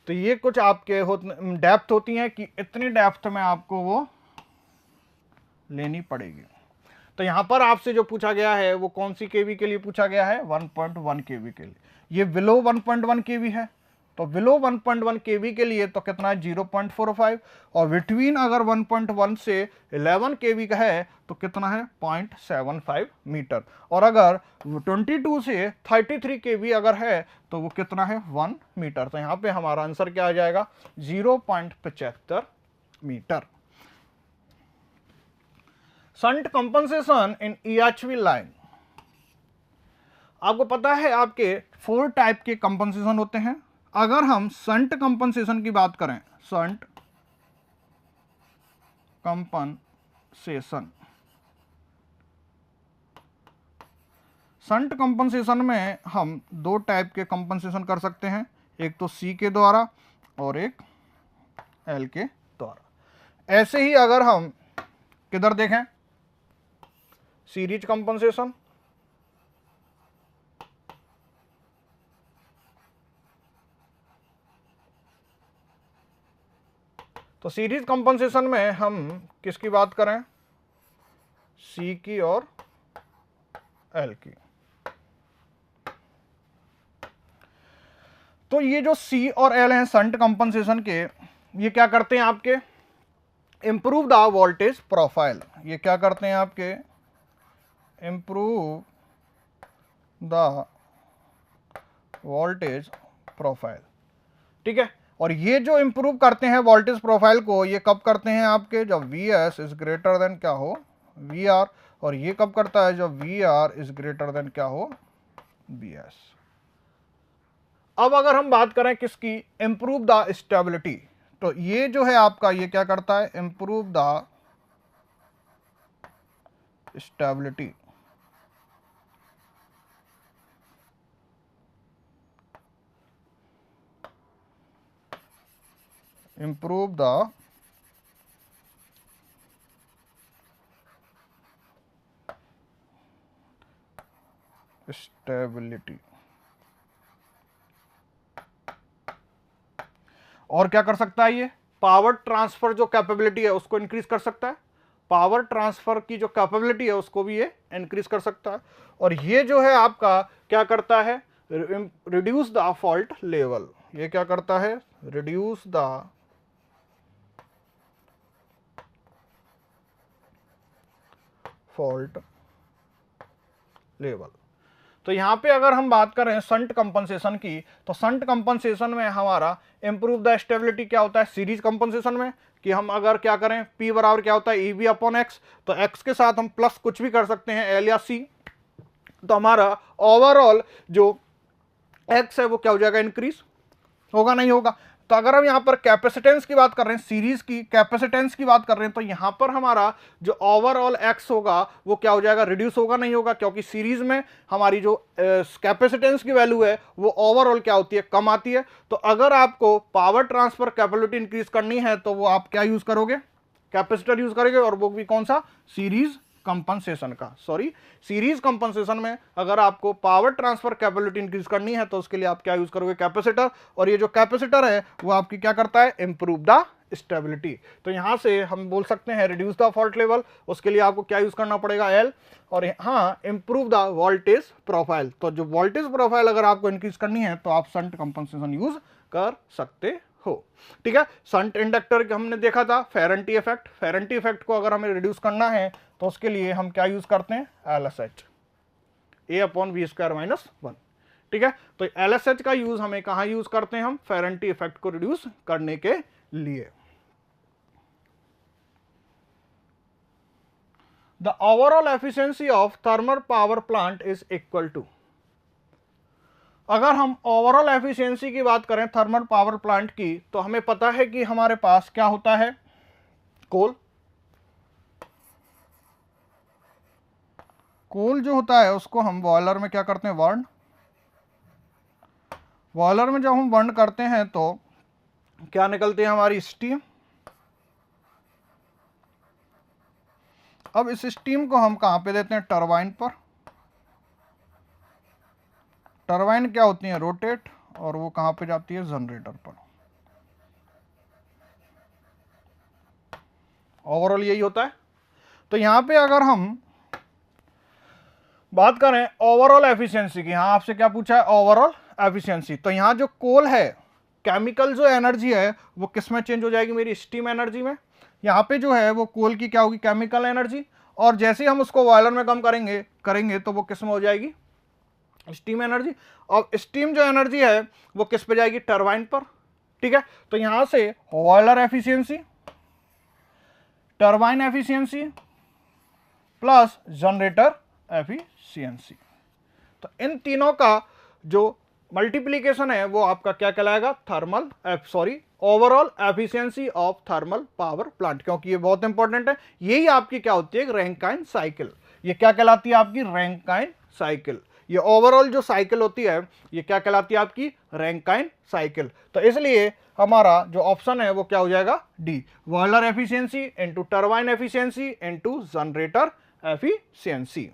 तो ये कुछ आपके डेप्थ होती हैं कि इतनी डेप्थ में आपको वो लेनी पड़ेगी। तो यहां पर आपसे जो पूछा गया है वो कौन सी केवी के लिए पूछा गया है, 1.1 केवी के लिए। ये बिलो 1.1 केवी है, तो बिलो 1.1 केवी के लिए तो कितना है 0.45, और बिटवीन अगर 1.1 से 11 केवी का है तो कितना है 0.75 मीटर, और अगर 22 से 33 केवी अगर है तो वो कितना है 1 मीटर। तो यहाँ पे हमारा आंसर क्या आ जाएगा 0.75 मीटर। शंट कंपनसेशन इन EHV लाइन। आपको पता है आपके 4 टाइप के कंपनसेशन होते हैं। अगर हम शंट कंपनसेशन की बात करें, शंट कंपनसेशन में हम 2 टाइप के कंपनसेशन कर सकते हैं, एक तो C के द्वारा और एक L के द्वारा। ऐसे ही अगर हम किधर देखें, सीरीज कंपनसेशन, तो सीरीज कंपनसेशन में हम किसकी बात करें, C की और L की। तो ये जो C और L हैं शंट कंपनसेशन के, ये क्या करते हैं आपके, इंप्रूव द वोल्टेज प्रोफाइल। ये क्या करते हैं आपके, इंप्रूव द वोल्टेज प्रोफाइल। ठीक है, और ये जो इंप्रूव करते हैं वोल्टेज प्रोफाइल को, ये कब करते हैं आपके, जब Vs इज ग्रेटर देन क्या हो Vr, और ये कब करता है जब Vr इज ग्रेटर देन क्या हो Vs। अब अगर हम बात करें किसकी, इंप्रूव द स्टेबिलिटी, तो ये जो है आपका, ये क्या करता है, improve the stability. improve the stability। और क्या कर सकता है, ये पावर ट्रांसफर जो कैपेबिलिटी है उसको इंक्रीज कर सकता है, पावर ट्रांसफर की जो कैपेबिलिटी है उसको भी ये इंक्रीज कर सकता है। और ये जो है आपका क्या करता है, रिड्यूस द फॉल्ट लेवल। ये क्या करता है, रिड्यूस द फॉल्ट लेवल। तो यहां पे अगर हम बात करें शंट कंपनसेशन की, तो शंट कंपनसेशन में हमारा इंप्रूव द स्टेबिलिटी क्या होता है, सीरीज कंपनसेशन में, कि हम अगर क्या करें, P बराबर क्या होता है EB अपॉन X, तो X के साथ हम प्लस कुछ भी कर सकते हैं L या C, तो हमारा ओवरऑल जो X है वो क्या हो जाएगा, इंक्रीज होगा, नहीं होगा। तो अगर हम यहाँ पर कैपेसिटेंस की बात कर रहे हैं, सीरीज की कैपेसिटेंस की बात कर रहे हैं, तो यहाँ पर हमारा जो ओवरऑल एक्स होगा वो क्या हो जाएगा, रिड्यूस होगा, नहीं होगा, क्योंकि सीरीज में हमारी जो कैपेसिटेंस की वैल्यू है वो ओवरऑल क्या होती है, कम आती है। तो अगर आपको पावर ट्रांसफर कैपेबिलिटी इंक्रीज करनी है तो वो आप क्या यूज करोगे, कैपेसिटर यूज करेंगे, और वो भी कौन सा, सीरीज कंपनसेशन का, सॉरी सीरीज कंपनसेशन में अगर आपको पावर ट्रांसफर कैपेबिलिटी इंक्रीज करनी है तो उसके लिए आप क्या यूज करोगे, कैपेसिटर। और ये जो कैपेसिटर है वो आपकी क्या करता है, इंप्रूव द स्टेबिलिटी। तो यहां से हम बोल सकते हैं रिड्यूस द फॉल्ट लेवल, उसके लिए आपको क्या यूज करना पड़ेगा, एल। और हाँ, इंप्रूव द वोल्टेज प्रोफाइल, तो जो वोल्टेज प्रोफाइल अगर आपको इंक्रीज करनी है तो आप शंट कंपनसेशन यूज कर सकते हो। ठीक है, शंट इंडक्टर हमने देखा था फेरेंटी इफेक्ट, फेरेंटी इफेक्ट को अगर हमें रिड्यूस करना है तो उसके लिए हम क्या यूज करते हैं, LSH, A/V²-1। ठीक है, तो LSH का यूज हमें कहां यूज करते हैं, हम फेरेंटी इफेक्ट को रिड्यूस करने के लिए। The overall efficiency of thermal power plant is equal to, अगर हम ओवरऑल एफिशिएंसी की बात करें थर्मल पावर प्लांट की, तो हमें पता है कि हमारे पास क्या होता है, कोल। कोल जो होता है उसको हम बॉयलर में क्या करते हैं, बर्न। बॉयलर में जब हम बर्न करते हैं तो क्या निकलती है, हमारी स्टीम। अब इस स्टीम को हम कहां पे देते हैं, टरबाइन पर। टरबाइन क्या होती है, रोटेट, और वो कहां पे जाती है, जनरेटर पर। ओवरऑल यही होता है। तो यहां पे अगर हम बात करें ओवरऑल एफिशिएंसी की, यहां आपसे क्या पूछा है, ओवरऑल एफिशिएंसी, तो यहां जो कोल है, केमिकल जो एनर्जी है वो किस में चेंज हो जाएगी, मेरी स्टीम एनर्जी में। यहाँ पे जो है वो कोल की क्या होगी, केमिकल एनर्जी, और जैसे ही हम उसको बॉयलर में कम करेंगे तो वो किस में हो जाएगी, स्टीम एनर्जी। और स्टीम जो एनर्जी है वो किस पे जाएगी, टरबाइन पर। ठीक है, तो यहां से boiler efficiency, turbine efficiency plus generator efficiency, तो इन तीनों का जो मल्टीप्लीकेशन है वो आपका क्या कहलाएगा, thermal overall efficiency of thermal power plant, क्योंकि ये बहुत इंपॉर्टेंट है। यही आपकी क्या होती है, रैंकाइन साइकिल। ये क्या कहलाती है, आपकी रैंकाइन साइकिल। ये ओवरऑल जो साइकिल होती है ये क्या कहलाती है, आपकी रैंकाइन साइकिल। तो इसलिए हमारा जो ऑप्शन है वो क्या हो जाएगा, D, boiler efficiency into turbine efficiency into generator efficiency.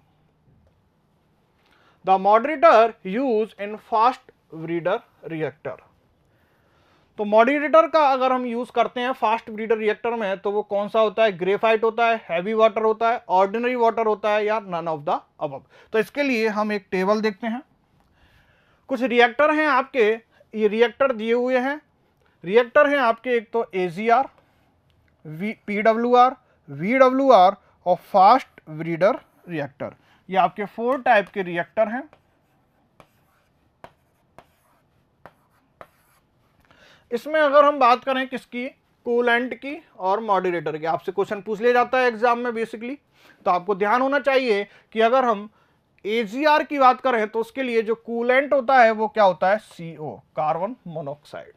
The moderator use in fast breeder reactor, तो मॉडरेटर का अगर हम यूज करते हैं फास्ट ब्रीडर रिएक्टर में तो वो कौन सा होता है, ग्रेफाइट होता है, हैवी वाटर होता है, ऑर्डिनरी वाटर होता है, या नन ऑफ द अबव। तो इसके लिए हम एक टेबल देखते हैं। कुछ रिएक्टर हैं आपके, ये रिएक्टर दिए हुए हैं। रिएक्टर हैं आपके एक तो AGR, PWR, VWR और फास्ट ब्रीडर रिएक्टर। ये आपके 4 टाइप के रिएक्टर हैं। इसमें अगर हम बात करें किसकी, कूलेंट की और मॉडरेटर की, आपसे क्वेश्चन पूछ लिया जाता है एग्जाम में बेसिकली। तो आपको ध्यान होना चाहिए कि अगर हम AGR की बात करें तो उसके लिए जो कूलेंट होता है वो क्या होता है, CO, कार्बन मोनोऑक्साइड।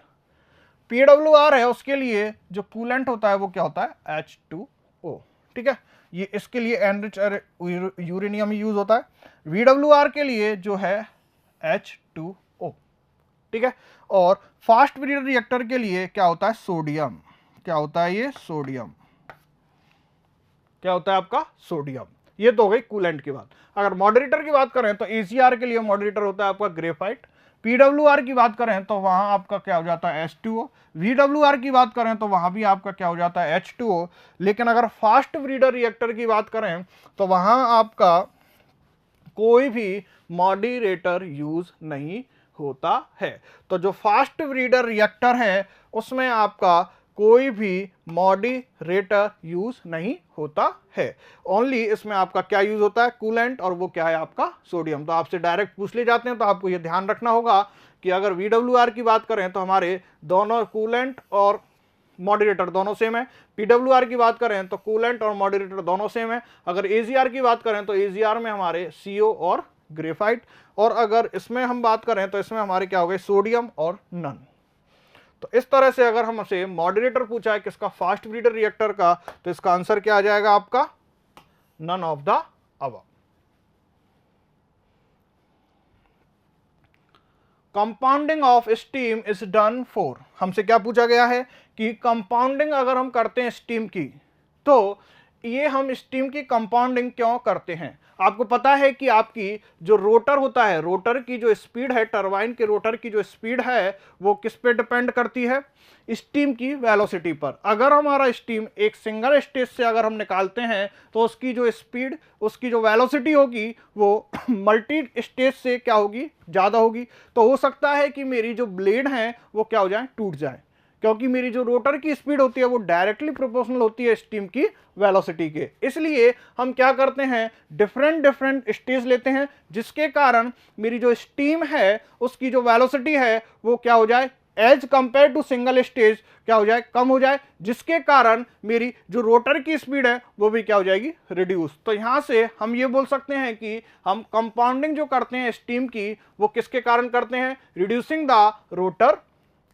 PWR है उसके लिए जो कूलेंट होता है वो क्या होता है, H2O। ठीक है, ये इसके लिए एनरिच यूरेनियम यूज होता है। VWR के लिए जो है H2O। ठीक है, और फास्ट ब्रीडर रिएक्टर के लिए क्या होता है, सोडियम। क्या होता है ये, सोडियम। क्या होता है आपका, सोडियम। ये तो हो गई कूलेंट की बात। अगर मॉडरेटर की बात करें तो AGR के लिए मॉडरेटर होता है आपका ग्रेफाइट। PWR की बात करें तो वहां आपका क्या हो जाता है, H2O। VWR की बात करें तो वहां भी आपका क्या हो जाता है, H2O। लेकिन अगर फास्ट ब्रीडर रिएक्टर की बात करें तो वहां आपका कोई भी मॉडरेटर यूज नहीं होता है। तो जो फास्ट ब्रीडर रिएक्टर है उसमें आपका कोई भी मॉडरेटर यूज नहीं होता है। ओनली इसमें आपका क्या यूज होता है, कूलेंट, और वो क्या है आपका, सोडियम। तो आपसे डायरेक्ट पूछ ले जाते हैं तो आपको ये ध्यान रखना होगा कि अगर VWR की बात करें तो हमारे दोनों कूलेंट और मॉडरेटर दोनों सेम है। PWR की बात करें तो कूलेंट और मॉडरेटर दोनों सेम है। अगर AGR की बात करें तो AGR में हमारे CO और ग्रेफाइट, और अगर इसमें हम बात करें तो इसमें हमारे क्या हो गए, सोडियम और नन। तो इस तरह से अगर हमसे मॉडरेटर पूछा है किसका, फास्ट ब्रीडर रिएक्टर का, तो इसका आंसर क्या आ जाएगा आपका, none of the above. Compounding of steam is done for, हमसे क्या पूछा गया है कि कंपाउंडिंग अगर हम करते हैं स्टीम की तो ये हम स्टीम की कंपाउंडिंग क्यों करते हैं? आपको पता है कि आपकी जो रोटर होता है, रोटर की जो स्पीड है, टरबाइन के रोटर की जो स्पीड है वो किस पे डिपेंड करती है? स्टीम की वेलोसिटी पर। अगर हमारा स्टीम एक सिंगल स्टेज से अगर हम निकालते हैं तो उसकी जो स्पीड, उसकी जो वेलोसिटी होगी वो मल्टी स्टेज से क्या होगी? ज़्यादा होगी। तो हो सकता है कि मेरी जो ब्लेड हैं वो क्या हो जाए? टूट जाए, क्योंकि मेरी जो रोटर की स्पीड होती है वो डायरेक्टली प्रोपोर्शनल होती है स्टीम की वेलोसिटी के। इसलिए हम क्या करते हैं? डिफरेंट डिफरेंट स्टेज लेते हैं, जिसके कारण मेरी जो स्टीम है उसकी जो वेलोसिटी है वो क्या हो जाए? As compare to single stage क्या हो जाए? कम हो जाए, जिसके कारण मेरी जो रोटर की स्पीड है वो भी क्या हो जाएगी? रिड्यूस। तो यहां से हम ये बोल सकते हैं कि हम कंपाउंडिंग जो करते हैं स्टीम की वो किसके कारण करते हैं? Reducing the rotor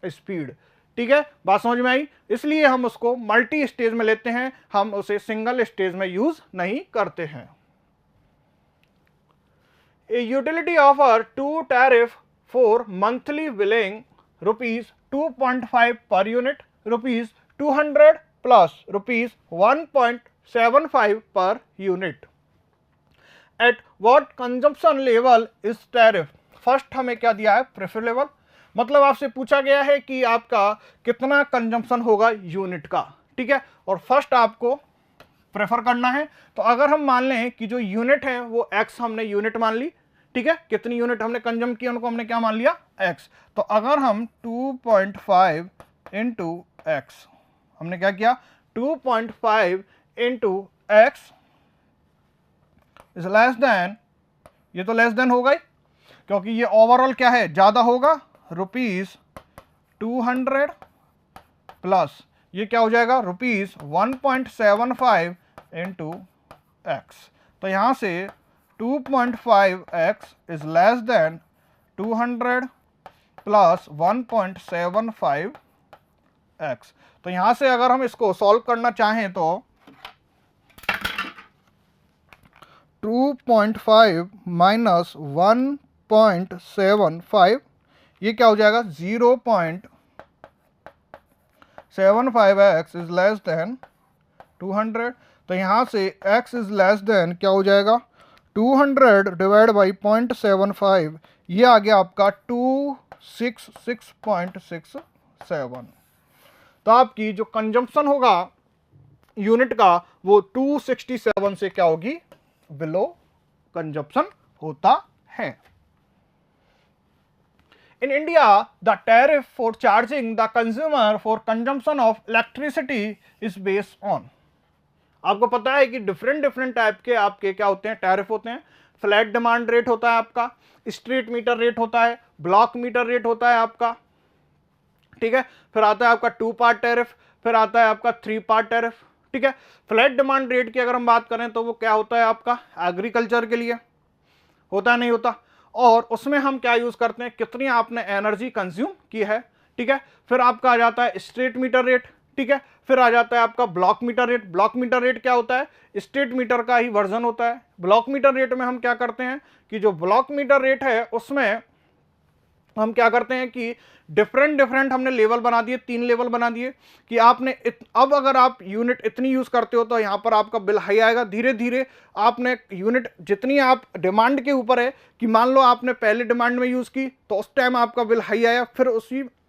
speed. ठीक है, बात समझ में आई? इसलिए हम उसको मल्टी स्टेज में लेते हैं, हम उसे सिंगल स्टेज में यूज नहीं करते हैं। A utility offer two tariff for monthly billing ₹2.5 per unit, ₹200 plus ₹1.75 per unit. At what consumption level is tariff? First हमें क्या दिया है? Prefer level. मतलब आपसे पूछा गया है कि आपका कितना कंजम्पशन होगा यूनिट का। ठीक है, और फर्स्ट आपको प्रेफर करना है। तो अगर हम मान लें कि जो यूनिट है वो x हमने यूनिट मान ली, ठीक है, कितनी यूनिट हमने कंज्यूम की उनको हमने क्या मान लिया? x। तो अगर हम 2.5 इंटू एक्स, हमने क्या किया? 2.5 into x is less then, ये तो लेस देन होगा ही क्योंकि ये ओवरऑल क्या है? ज्यादा होगा, ₹200 प्लस ये क्या हो जाएगा? ₹1.75 इंटू एक्स। तो यहां से 2.5x is less then 200 plus 1.75x। तो यहां से अगर हम इसको सॉल्व करना चाहें तो 2.5 माइनस 1.75 ये क्या हो जाएगा? 0.75x is less then 200। तो यहां से x इज लेस देन क्या हो जाएगा? 200 डिवाइड बाई 0.75, ये आ गया आपका 266.67। तो आपकी जो कंजम्पशन होगा यूनिट का वो 267 से क्या होगी? बिलो कंजम्पशन होता है। In India, the tariff for charging the consumer for consumption of electricity is based on, आपको पता है कि डिफरेंट डिफरेंट टाइप के आपके क्या होते हैं? टैरिफ होते हैं। फ्लैट डिमांड रेट होता है आपका, स्ट्रीट मीटर रेट होता है, ब्लॉक मीटर रेट होता है आपका, ठीक है, फिर आता है आपका 2 पार्ट टैरिफ, फिर आता है आपका 3 पार्ट टैरिफ। ठीक है, फ्लैट डिमांड रेट की अगर हम बात करें तो वो क्या होता है आपका? एग्रीकल्चर के लिए होता है, नहीं होता, और उसमें हम क्या यूज करते हैं? कितनी आपने एनर्जी कंज्यूम की है। ठीक है, फिर आपका आ जाता है स्ट्रीट मीटर रेट। ठीक है, फिर आ जाता है आपका block metre rate. Block metre rate क्या होता है? स्ट्रीट मीटर का ही वर्जन होता है। ब्लॉक मीटर रेट में हम क्या करते हैं कि जो ब्लॉक मीटर रेट है उसमें हम क्या करते हैं कि डिफरेंट डिफरेंट हमने लेवल बना दिए, 3 लेवल बना दिए कि आपने अब अगर आप यूनिट इतनी यूज करते हो तो यहां पर आपका बिल हाई आएगा। धीरे धीरे आपने यूनिट जितनी आप डिमांड के ऊपर है कि मान लो आपने पहले डिमांड में यूज की तो उस टाइम आपका बिल हाई आया, फिर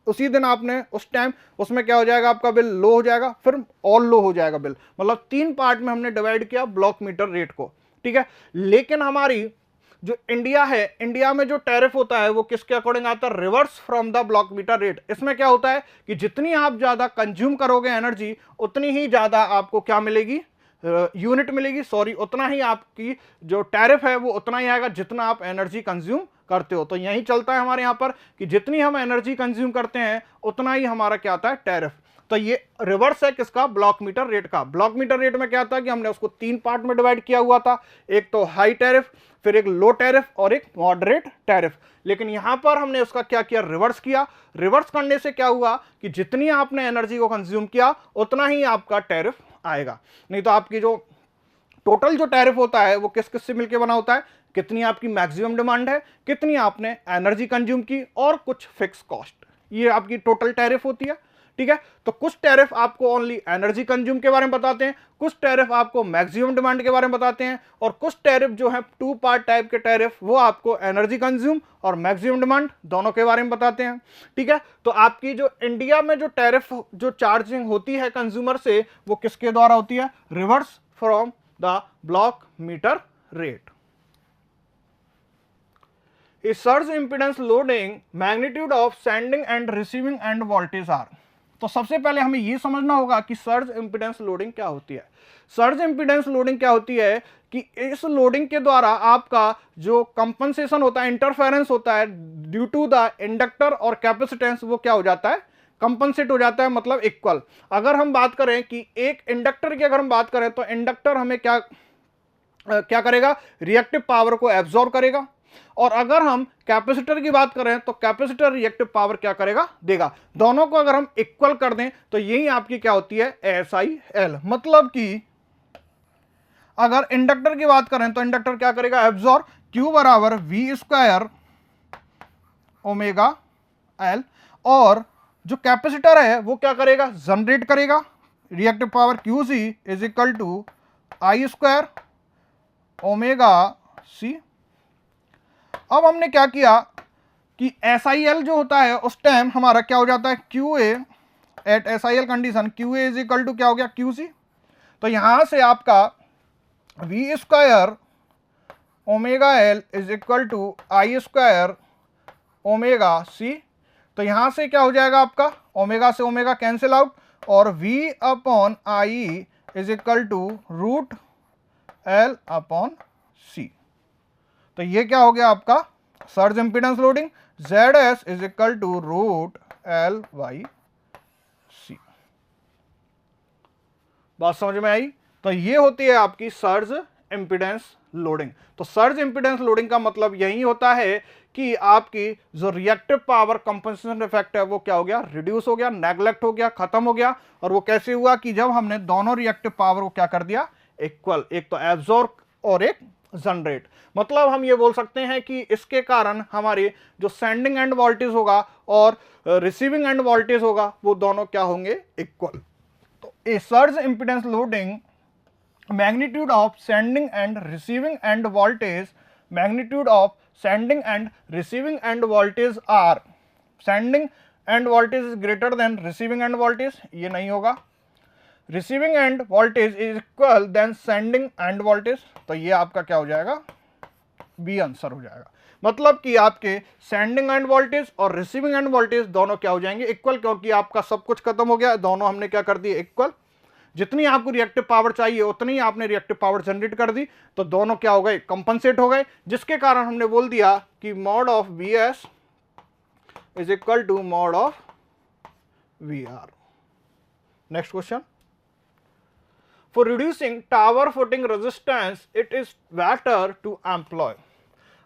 उसी दिन आपने उस टाइम उसमें क्या हो जाएगा? आपका बिल लो हो जाएगा, फिर और लो हो जाएगा बिल। मतलब 3 पार्ट में हमने डिवाइड किया ब्लॉक मीटर रेट को। ठीक है, लेकिन हमारी जो इंडिया है, इंडिया में जो टैरिफ होता है वो किसके अकॉर्डिंग आता है? Reverse from the block metre rate. इसमें क्या होता है कि जितनी आप ज्यादा कंज्यूम करोगे एनर्जी उतनी ही ज्यादा आपको क्या मिलेगी? यूनिट मिलेगी, सॉरी, उतना ही आपकी जो टैरिफ है वो उतना ही आएगा जितना आप एनर्जी कंज्यूम करते हो। तो यही चलता है हमारे यहां पर कि जितनी हम एनर्जी कंज्यूम करते हैं उतना ही हमारा क्या आता है? टैरिफ। तो ये रिवर्स है किसका? ब्लॉक मीटर रेट का। ब्लॉक मीटर रेट में क्या था कि हमने उसको 3 पार्ट में डिवाइड किया हुआ था, एक तो हाई टैरिफ, फिर एक लो टैरिफ और एक मॉडरेट टैरिफ। लेकिन यहां पर हमने उसका क्या किया? रिवर्स किया। रिवर्स करने से क्या हुआ कि जितनी आपने एनर्जी को कंज्यूम किया उतना ही आपका टैरिफ आएगा। नहीं तो आपकी जो टोटल जो टैरिफ होता है वो किस किस से मिलकर बना होता है? कितनी आपकी मैक्सिमम डिमांड है, कितनी आपने एनर्जी कंज्यूम की, और कुछ फिक्स कॉस्ट, ये आपकी टोटल टैरिफ होती है। ठीक है। तो कुछ टैरिफ आपको ओनली एनर्जी कंज्यूम के बारे में बताते हैं, कुछ टैरिफ आपको मैक्सिमम डिमांड के बारे में बताते हैं, और कुछ टैरिफ जो है 2 पार्ट टाइप के टैरिफ वो आपको एनर्जी कंज्यूम और मैक्सिमम डिमांड दोनों के बारे में बताते हैं, ठीक है। तो आपकी जो इंडिया में जो टैरिफ जो चार्जिंग होती है कंज्यूमर से वो किसके द्वारा होती है, reverse from the block metre rate. A surge impedance loading magnitude of sending and receiving end voltage are। तो सबसे पहले हमें यह समझना होगा कि सर्ज इंपीडेंस लोडिंग क्या होती है। सर्ज इंपीडेंस लोडिंग क्या होती है कि इस लोडिंग के द्वारा आपका जो कंपनसेशन होता है, इंटरफेरेंस होता है ड्यू टू द इंडक्टर और कैपेसिटेंस, वो क्या हो जाता है, कंपनसेट हो जाता है, मतलब इक्वल। अगर हम बात करें कि एक इंडक्टर की अगर हम बात करें तो इंडक्टर हमें क्या करेगा, रिएक्टिव पावर को एब्जॉर्ब करेगा, और अगर हम कैपेसिटर की बात करें तो कैपेसिटर रिएक्टिव पावर क्या करेगा, देगा। दोनों को अगर हम इक्वल कर दें तो यही आपकी क्या होती है, SIL। मतलब कि अगर इंडक्टर की बात करें तो इंडक्टर क्या करेगा, एब्जॉर्ब, Q बराबर V स्क्वायर ओमेगा L, और जो कैपेसिटर है वो क्या करेगा, जनरेट करेगा, reactive power QC is equal to I square omega C। अब हमने क्या किया कि SIL जो होता है उस टाइम हमारा क्या हो जाता है, QA at SIL condition QA is equal to क्या हो गया, QC। तो यहां से आपका V square omega L is equal to I square omega C। तो यहां से क्या हो जाएगा आपका, ओमेगा से ओमेगा कैंसिल आउट, और V upon I is equal to root L upon C। तो ये क्या हो गया आपका surge impedance loading, ZS is equal to root L by C। बात समझ में आई। तो ये होती है आपकी सर्ज इंपीडेंस लोडिंग। तो सर्ज इंपीडेंस लोडिंग का मतलब यही होता है कि आपकी जो रिएक्टिव पावर कंपनसेशन इफेक्ट है वो क्या हो गया, रिड्यूस हो गया, नेग्लेक्ट हो गया, खत्म हो गया। और वो कैसे हुआ कि जब हमने दोनों रिएक्टिव पावर को क्या कर दिया, इक्वल, एक तो एब्जॉर्ब और एक जनरेट। मतलब हम ये बोल सकते हैं कि इसके कारण हमारी जो सेंडिंग एंड वोल्टेज होगा और रिसीविंग एंड वोल्टेज होगा वो दोनों क्या होंगे, इक्वल। तो a surge impedance loading magnitude of sending and receiving end voltage, magnitude of sending and receiving end voltage are, sending end voltage is greater than receiving end voltage, ये नहीं होगा, receiving end voltage is equal than sending end voltage, तो ये आपका क्या हो जाएगा, B answer हो जाएगा। मतलब कि आपके सेंडिंग एंड वोल्टेज और रिसीविंग एंड वोल्टेज दोनों क्या हो जाएंगे, इक्वल, क्योंकि आपका सब कुछ खत्म हो गया, दोनों हमने क्या कर दिए, इक्वल। जितनी आपको रिएक्टिव पावर चाहिए उतनी आपने रिएक्टिव पावर जनरेट कर दी, तो दोनों क्या हो गए, कंपनसेट हो गए, जिसके कारण हमने बोल दिया कि mod of VS is equal to mod of VR। Next question, for reducing tower footing resistance it is better to employ.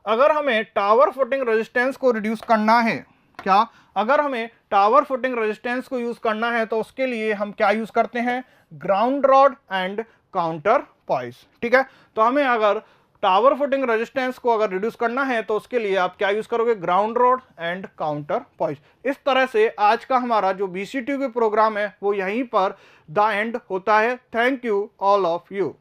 अगर हमें टावर फुटिंग रेजिस्टेंस को रिड्यूस करना है, क्या, अगर हमें टावर फुटिंग रेजिस्टेंस को यूज करना है तो उसके लिए हम क्या यूज करते हैं, ground rod and counterpoise. ठीक है, तो हमें अगर टावर फुटिंग रेजिस्टेंस को अगर रिड्यूस करना है तो उसके लिए आप क्या यूज करोगे, ground rod and counterpoise. इस तरह से आज का हमारा जो BCTU प्रोग्राम है वो यहीं पर द एंड होता है। Thank you all of you.